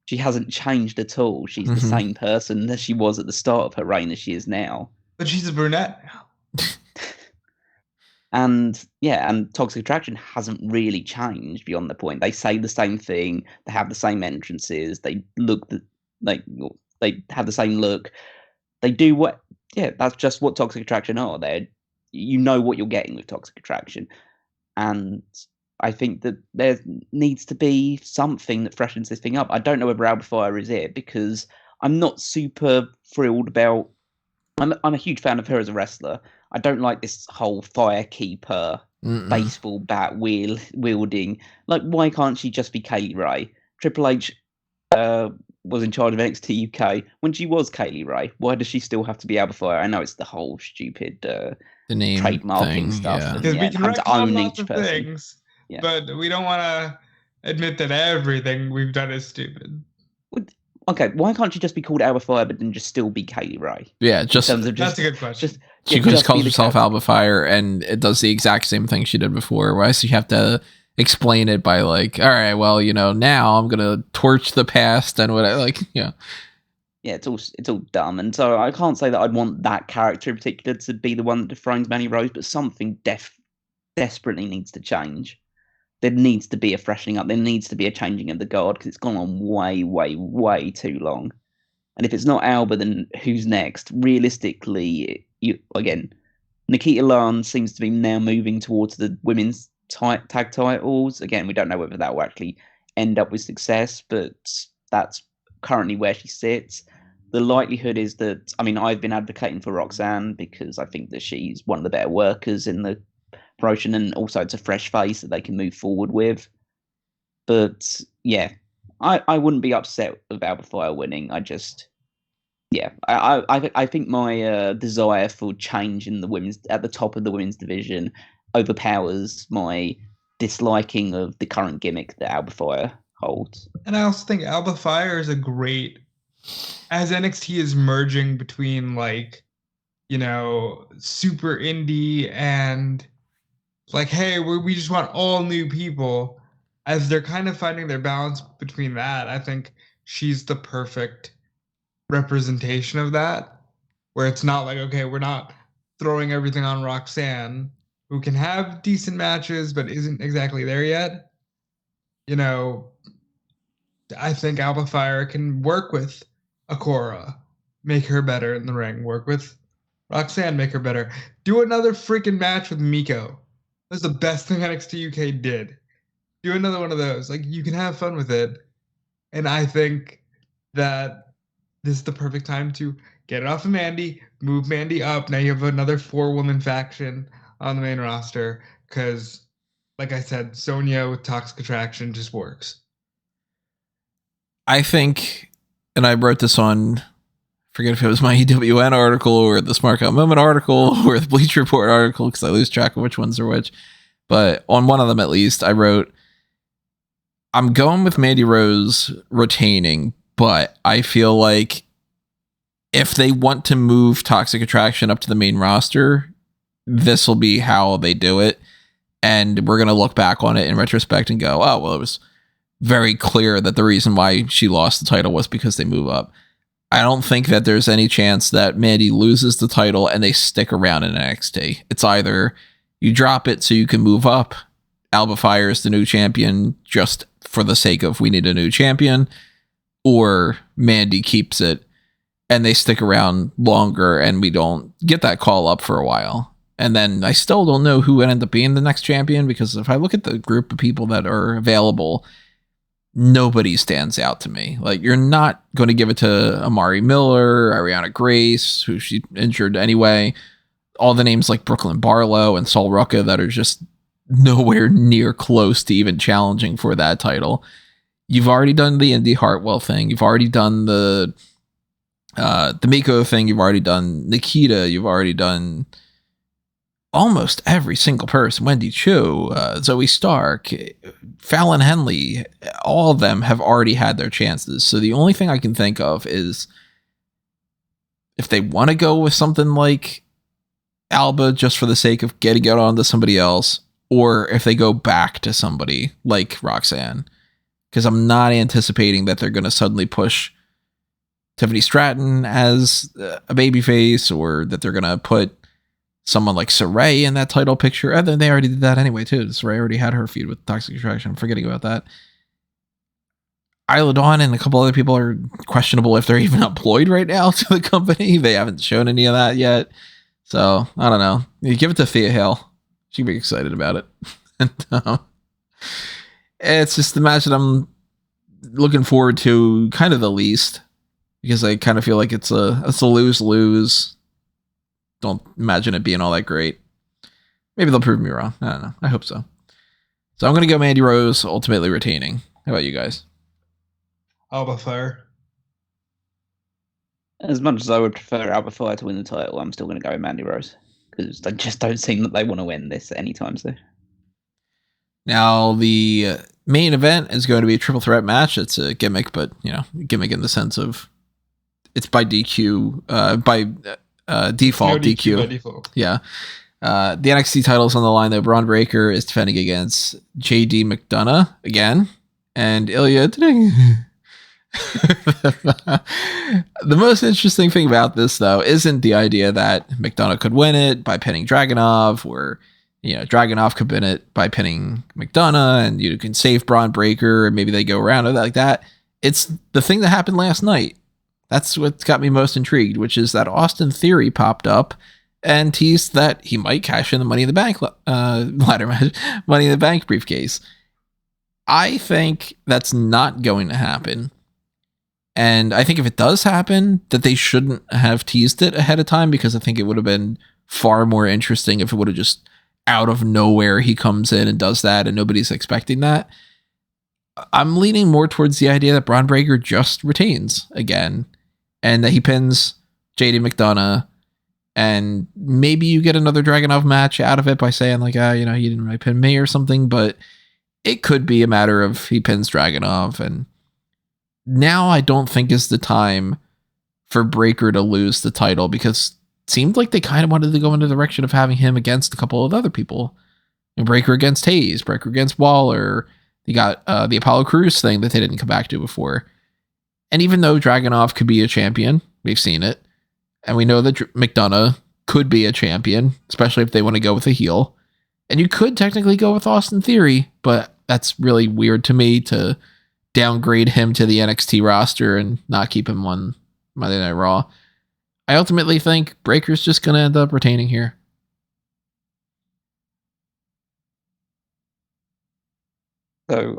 She hasn't changed at all. She's the same person that she was at the start of her reign as she is now. But she's a brunette now. And Toxic Attraction hasn't really changed beyond the point. They say the same thing. They have the same entrances. They have the same look. They do what? Yeah, that's just what Toxic Attraction are. You know what you're getting with Toxic Attraction, and I think that there needs to be something that freshens this thing up. I don't know whether Alba Fyre is it because I'm not super thrilled about. I'm a huge fan of her as a wrestler. I don't like this whole firekeeper baseball bat wielding. Like, why can't she just be Kaylee Ray? Triple H was in charge of NXT UK when she was Kaylee Ray. Why does she still have to be Alba Fyre? I know it's the whole stupid the name trademarking thing, stuff. Because we can recommend lots of things, yeah. But we don't want to admit that everything we've done is stupid. Okay, why can't she just be called Alba Fyre but then just still be Kaylee Ray? Yeah, that's a good question. She just calls herself Alba Fyre and it does the exact same thing she did before. Why does she have to explain it by like, all right, well, now I'm gonna torch the past and what yeah, it's all dumb. And so I can't say that I'd want that character in particular to be the one that dethrones Mandy Rose, but something desperately needs to change. There needs to be a freshening up. There needs to be a changing of the guard because it's gone on way, way, way too long. And if it's not Alba, then who's next? Realistically, Nikita Lane seems to be now moving towards the women's tag titles. Again, we don't know whether that will actually end up with success, but that's currently where she sits. The likelihood is that, I've been advocating for Roxanne because I think that she's one of the better workers in the promotion, and also it's a fresh face that they can move forward with. But yeah, I wouldn't be upset with Alba Fyre winning. I think my desire for change in the women's at the top of the women's division overpowers my disliking of the current gimmick that Alba Fyre holds. And I also think Alba Fyre is a great, as NXT is merging between like, super indie and like, hey, we just want all new people. As they're kind of finding their balance between that, I think she's the perfect representation of that, where it's not like, okay, we're not throwing everything on Roxanne, who can have decent matches but isn't exactly there yet. I think Alba Fyre can work with a Cora, make her better in the ring, work with Roxanne, make her better. Do another freaking match with Miko. That's the best thing NXT UK did. Do another one of those. Like, you can have fun with it. And I think that this is the perfect time to get it off of Mandy, move Mandy up. Now you have another 4-woman faction on the main roster because, like I said, Sonya with Toxic Attraction just works. I think, and I wrote this on, forget if it was my EWN article or the Smark Out Moment article or the Bleacher Report article because I lose track of which ones are which. But on one of them, at least, I wrote, I'm going with Mandy Rose retaining, but I feel like if they want to move Toxic Attraction up to the main roster, this will be how they do it. And we're going to look back on it in retrospect and go, oh, well, it was very clear that the reason why she lost the title was because they move up. I don't think that there's any chance that Mandy loses the title and they stick around in NXT. It's either you drop it so you can move up, Alba Fyre is the new champion just for the sake of we need a new champion, or Mandy keeps it and they stick around longer and we don't get that call up for a while. And then I still don't know who ended up being the next champion, because if I look at the group of people that are available, nobody stands out to me. Like, you're not going to give it to Amari Miller, Ariana Grace, who she injured anyway. All the names like Brooklyn Barlow and Sol Rucka that are just nowhere near close to even challenging for that title. You've already done the Indy Hartwell thing. You've already done the Miko thing. You've already done Nikita. You've already done almost every single person. Wendy Chu, Zoe Stark, Fallon Henley, all of them have already had their chances. So the only thing I can think of is if they want to go with something like Alba just for the sake of getting it on to somebody else, or if they go back to somebody like Roxanne, because I'm not anticipating that they're going to suddenly push Tiffany Stratton as a babyface, or that they're going to put someone like Saray in that title picture. And then they already did that anyway, too. Saray already had her feud with Toxic Attraction. I'm forgetting about that. Isla Dawn and a couple other people are questionable if they're even employed right now to the company. They haven't shown any of that yet. So, I don't know. You give it to Thea Hale. She'd be excited about it. And, it's just the match that I'm looking forward to kind of the least, because I kind of feel like it's a lose-lose. Don't imagine it being all that great. Maybe they'll prove me wrong. I don't know. I hope so. So I'm going to go Mandy Rose, ultimately retaining. How about you guys? Alba Fyre. As much as I would prefer Alba Fyre to win the title, I'm still going to go with Mandy Rose, because I just don't seem that they want to win this anytime soon. Now, the main event is going to be a triple threat match. It's a gimmick, but, gimmick in the sense of it's by DQ, by default, no DQ. By default. Yeah. The NXT title's on the line, though. Bron Breakker is defending against JD McDonagh again, and Ilja today. The most interesting thing about this, though, isn't the idea that McDonagh could win it by pinning Dragunov, or Dragunov could win it by pinning McDonagh, and you can save Bron Breakker, and maybe they go around it like that. It's the thing that happened last night. That's what got me most intrigued, which is that Austin Theory popped up and teased that he might cash in the Money in the Bank ladder match, Money in the Bank briefcase. I think that's not going to happen. And I think if it does happen, that they shouldn't have teased it ahead of time, because I think it would have been far more interesting if it would have just out of nowhere he comes in and does that and nobody's expecting that. I'm leaning more towards the idea that Bron Breakker just retains again, and that he pins JD McDonagh And maybe you get another Dragunov match out of it by saying like, you know, he didn't really pin me or something, but it could be a matter of he pins Dragunov. And now I don't think is the time for Breakker to lose the title, because it seemed like they kind of wanted to go in the direction of having him against a couple of other people. And Breakker against Hayes, Breakker against Waller. You got the Apollo Crews thing that they didn't come back to before. And even though Dragunov could be a champion, we've seen it. And we know that McDonagh could be a champion, especially if they want to go with a heel. And you could technically go with Austin Theory, but that's really weird to me to downgrade him to the NXT roster and not keep him on Monday Night Raw. I ultimately think Breakker's just going to end up retaining here. So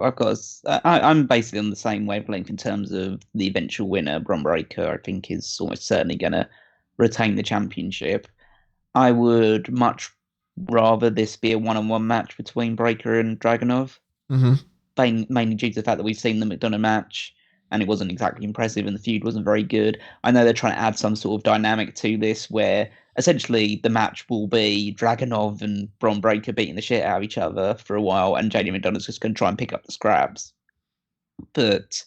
I'm basically on the same wavelength in terms of the eventual winner. Bron Breakker, I think, is almost certainly going to retain the championship. I would much rather this be a one-on-one match between Breakker and Dragunov. Mm-hmm. Mainly due to the fact that we've seen the McDonagh match and it wasn't exactly impressive and the feud wasn't very good. I know they're trying to add some sort of dynamic to this where essentially the match will be Dragunov and Bron Breakker beating the shit out of each other for a while, and JD McDonagh's just going to try and pick up the scraps. But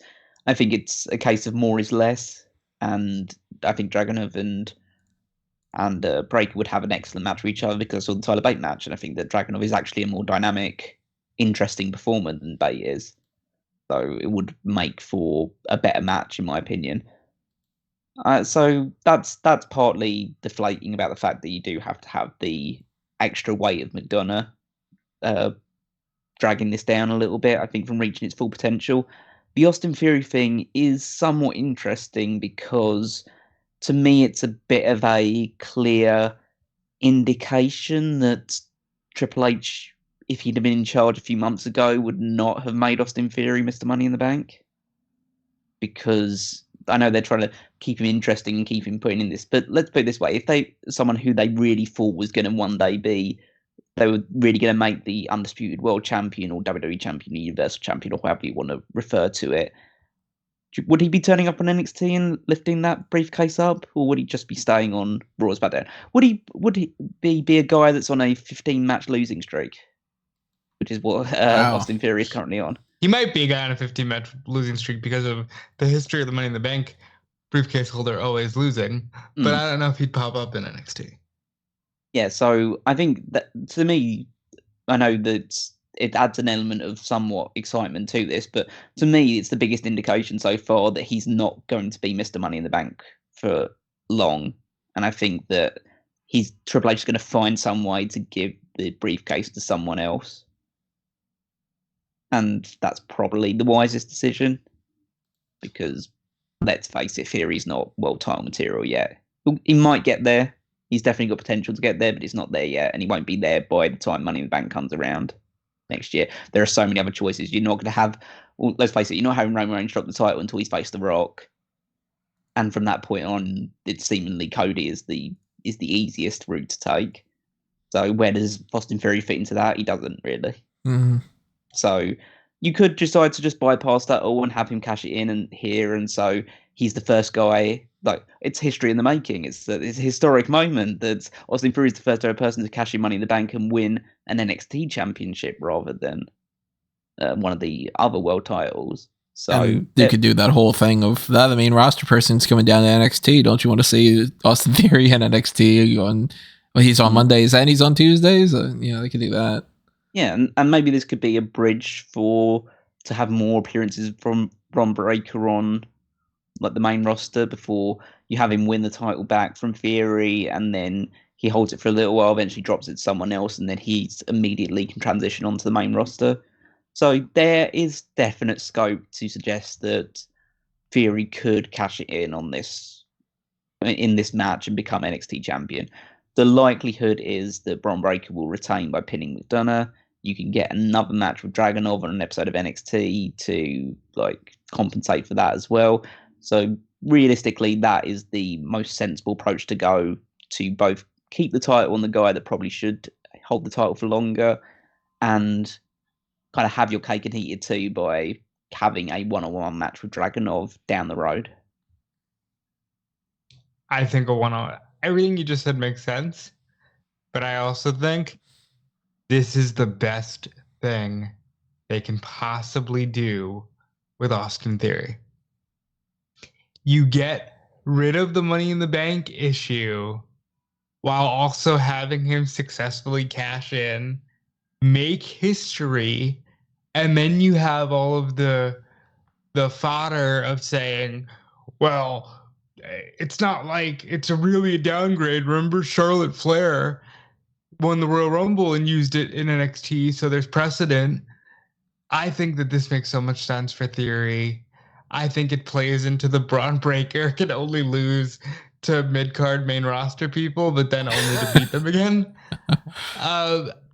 I think it's a case of more is less, and I think Dragunov and Breakker would have an excellent match with each other because of the Tyler Bate match, and I think that Dragunov is actually a more dynamic, interesting performer than Bate is. So it would make for a better match, in my opinion. So that's partly deflating about the fact that you do have to have the extra weight of McDonagh dragging this down a little bit, I think, from reaching its full potential. The Austin Theory thing is somewhat interesting because, to me, it's a bit of a clear indication that Triple H, if he'd have been in charge a few months ago, would not have made Austin Theory Mr. Money in the Bank. Because I know they're trying to keep him interesting and keep him putting in this, but let's put it this way: if someone who they really thought was going to one day be, they were really going to make the undisputed world champion or WWE champion, Universal champion, or however you want to refer to it, would he be turning up on NXT and lifting that briefcase up, or would he just be staying on Raw's SmackDown? Would he be a guy that's on a 15-match losing streak, which is what Austin Theory is currently on? He might be a guy on a 15-match losing streak because of the history of the Money in the Bank briefcase holder always losing. But I don't know if he'd pop up in NXT. Yeah, so I think that, to me, I know that it adds an element of somewhat excitement to this, but to me, it's the biggest indication so far that he's not going to be Mr. Money in the Bank for long. And I think that Triple H is going to find some way to give the briefcase to someone else. And that's probably the wisest decision, because let's face it, Theory's not world title material yet. He might get there. He's definitely got potential to get there, but he's not there yet, and he won't be there by the time Money in the Bank comes around next year. There are so many other choices. You're not going to have, well, let's face it, you're not having Roman Reigns drop the title until he's faced The Rock. And from that point on, it's seemingly Cody is the easiest route to take. So where does Austin Theory fit into that? He doesn't really. Mm-hmm. So you could decide to just bypass that all and have him cash it in and here, and so he's the first guy. Like, it's history in the making. It's a historic moment that Austin Theory is the first ever person to cash in Money in the Bank and win an NXT championship rather than one of the other world titles. So and you could do that whole thing of that. The main roster person's coming down to NXT. Don't you want to see Austin Theory in NXT on? Well, he's on Mondays and he's on Tuesdays. They could do that. Yeah, and maybe this could be a bridge to have more appearances from Bron Breakker on like the main roster before you have him win the title back from Theory, and then he holds it for a little while, eventually drops it to someone else, and then he immediately can transition onto the main roster. So there is definite scope to suggest that Theory could cash it in on this match and become NXT champion. The likelihood is that Bron Breakker will retain by pinning McDonagh. You can get another match with Dragunov on an episode of NXT to compensate for that as well. So realistically, that is the most sensible approach to go, to both keep the title on the guy that probably should hold the title for longer, and kind of have your cake and eat it too by having a one-on-one match with Dragunov down the road. I think a one-on-one. everything you just said makes sense. But I also think this is the best thing they can possibly do with Austin Theory. You get rid of the Money in the Bank issue while also having him successfully cash in, make history, and then you have all of the fodder of saying, well, it's not like it's really a downgrade. Remember Charlotte Flair won the Royal Rumble and used it in NXT, so there's precedent. I think that this makes so much sense for Theory. I think it plays into the Braun Breaker can only lose to mid-card main roster people, but then only to beat them again.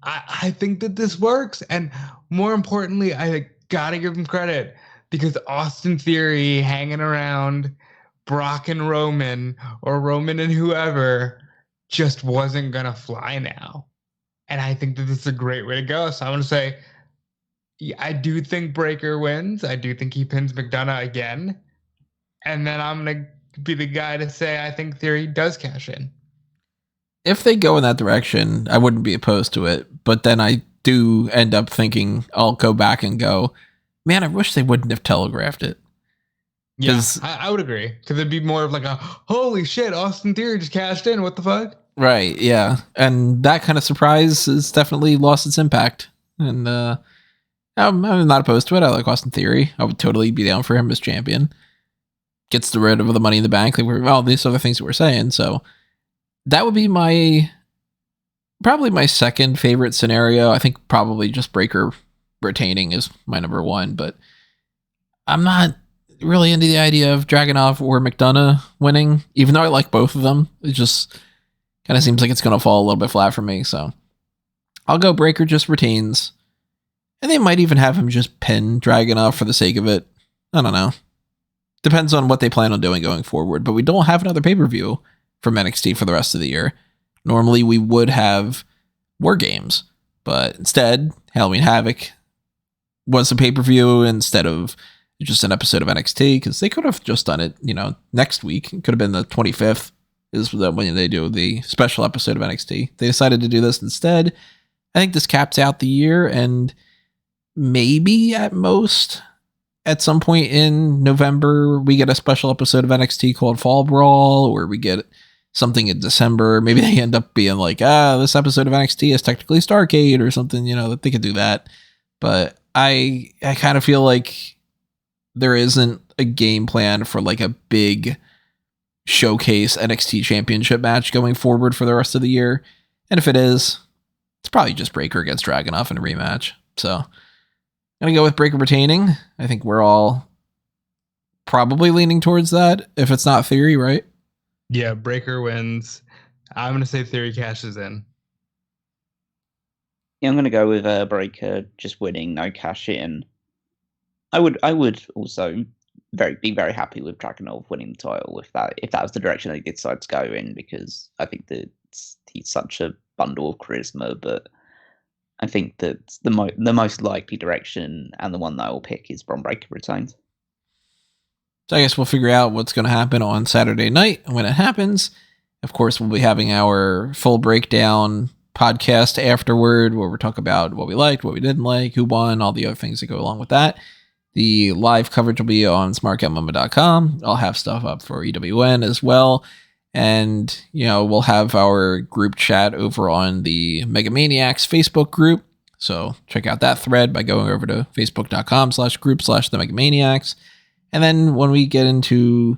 I think that this works. And more importantly, I got to give him credit because Austin Theory hanging around Brock and Roman or Roman and whoever just wasn't going to fly now. And I think that this is a great way to go. So I want to say, I do think Breaker wins. I do think he pins McDonagh again. And then I'm going to be the guy to say I think Theory does cash in. If they go in that direction, I wouldn't be opposed to it. But then I do end up thinking, I'll go back and go, man, I wish they wouldn't have telegraphed it. Yeah, I would agree. Because it'd be more of like a, holy shit, Austin Theory just cashed in. What the fuck? Right, yeah. And that kind of surprise has definitely lost its impact. And I'm not opposed to it. I like Austin Theory. I would totally be down for him as champion. Gets rid of the Money in the Bank. Like all these other things that we're saying. So that would be probably my second favorite scenario. I think probably just Breaker retaining is my number one. But I'm not really into the idea of Dragunov or McDonagh winning, even though I like both of them. It just kind of seems like it's going to fall a little bit flat for me. So I'll go Breaker just retains. And they might even have him just pin Dragunov for the sake of it. I don't know. Depends on what they plan on doing going forward. But we don't have another pay-per-view from NXT for the rest of the year. Normally we would have War Games. But instead, Halloween Havoc was a pay-per-view instead of just an episode of NXT. Because they could have just done it, next week. It could have been the 25th is when they do the special episode of NXT. They decided to do this instead. I think this caps out the year, and maybe at most at some point in November we get a special episode of NXT called Fall Brawl, or we get something in December. Maybe they end up being like, this episode of NXT is technically Starrcade or something, that they could do that. But I kind of feel like there isn't a game plan for like a big showcase NXT championship match going forward for the rest of the year. And if it is, it's probably just Breaker against Dragunov in a rematch. So I'm going to go with Breaker retaining. I think we're all probably leaning towards that. If it's not Theory, right? Yeah, Breaker wins. I'm going to say Theory cashes in. Yeah, I'm going to go with Breaker just winning, no cash in. I would also be very happy with Dragunov winning the title if that was the direction they decide to go in, because I think that he's such a bundle of charisma. But I think that the most likely direction and the one that I will pick is Bron Breakker retains. So I guess we'll figure out what's going to happen on Saturday night when it happens. Of course, we'll be having our full breakdown podcast afterward, where we're talking about what we liked, what we didn't like, who won, all the other things that go along with that. The live coverage will be on smark@moma.com. I'll have stuff up for EWN as well. And, we'll have our group chat over on the Megamaniacs Facebook group. So check out that thread by going over to facebook.com/group/the Megamaniacs. And then when we get into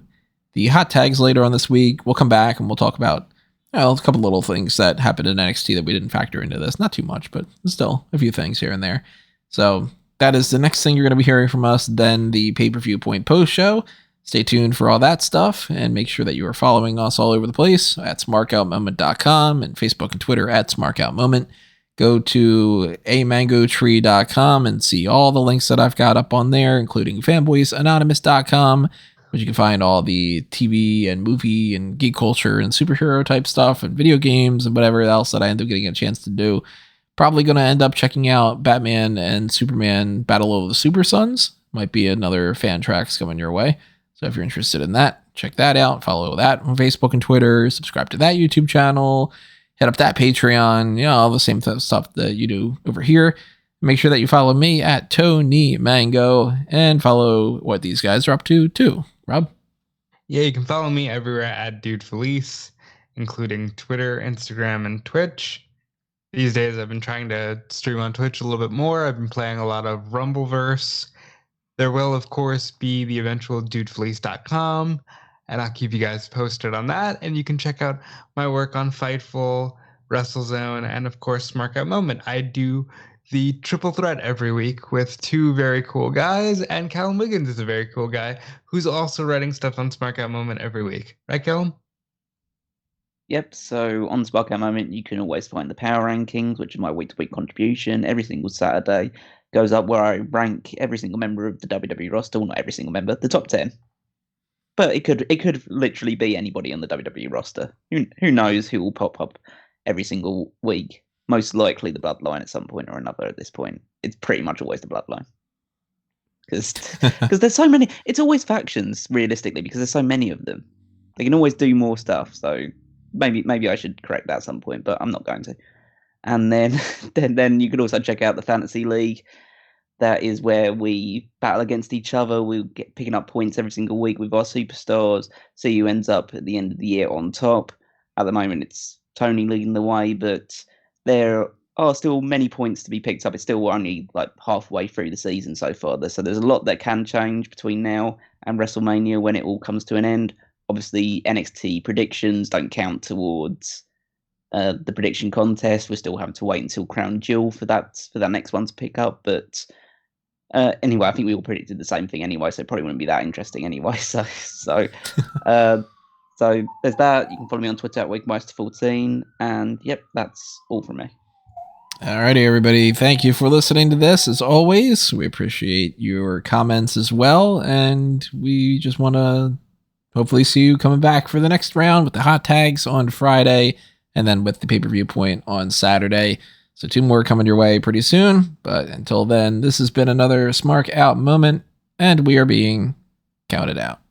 the hot tags later on this week, we'll come back and we'll talk about a couple little things that happened in NXT that we didn't factor into this. Not too much, but still a few things here and there. So that is the next thing you're going to be hearing from us, then the Pay-Per-Viewpoint post show. Stay tuned for all that stuff, and make sure that you are following us all over the place at smarkoutmoment.com and Facebook and Twitter at smarkoutmoment. Go to amangotree.com and see all the links that I've got up on there, including fanboysanonymous.com, which you can find all the TV and movie and geek culture and superhero type stuff and video games and whatever else that I end up getting a chance to do. Probably going to end up checking out Batman and Superman Battle of the Super Sons. Might be another fan tracks coming your way. So if you're interested in that, check that out. Follow that on Facebook and Twitter. Subscribe to that YouTube channel. Hit up that Patreon. All the same stuff that you do over here. Make sure that you follow me at Tony Mango and follow what these guys are up to too. Rob? Yeah, you can follow me everywhere at Dude Felice, including Twitter, Instagram, and Twitch. These days, I've been trying to stream on Twitch a little bit more. I've been playing a lot of Rumbleverse. There will, of course, be the eventual dudefelice.com, and I'll keep you guys posted on that. And you can check out my work on Fightful, WrestleZone, and, of course, Smark Out Moment. I do the triple threat every week with two very cool guys, and Callum Wiggins is a very cool guy who's also writing stuff on Smark Out Moment every week. Right, Callum? Yep, so on Spark Out Moment, you can always find the power rankings, which is my week-to-week contribution. Every single Saturday goes up where I rank every single member of the WWE roster. Well, not every single member, the top 10. But it could literally be anybody on the WWE roster. Who knows who will pop up every single week? Most likely the Bloodline at some point or another at this point. It's pretty much always the Bloodline. Because there's so many. It's always factions, realistically, because there's so many of them. They can always do more stuff, so maybe I should correct that at some point, but I'm not going to. And then then you could also check out the Fantasy League. That is where we battle against each other. We'll get picking up points every single week with our superstars. See who ends up at the end of the year on top. At the moment, it's Tony leading the way, but there are still many points to be picked up. It's still only like halfway through the season so far. So there's a lot that can change between now and WrestleMania when it all comes to an end. Obviously, NXT predictions don't count towards the prediction contest. We're still having to wait until Crown Jewel for that next one to pick up. But anyway, I think we all predicted the same thing anyway, so it probably wouldn't be that interesting anyway. So there's that. You can follow me on Twitter at Wigmeister14. And yep, that's all from me. Alrighty, everybody. Thank you for listening to this. As always, we appreciate your comments as well. And we just want to hopefully see you coming back for the next round with the hot tags on Friday and then with the Pay-Per-Viewpoint on Saturday. So 2 more coming your way pretty soon. But until then, this has been another Smark Out moment, and we are being counted out.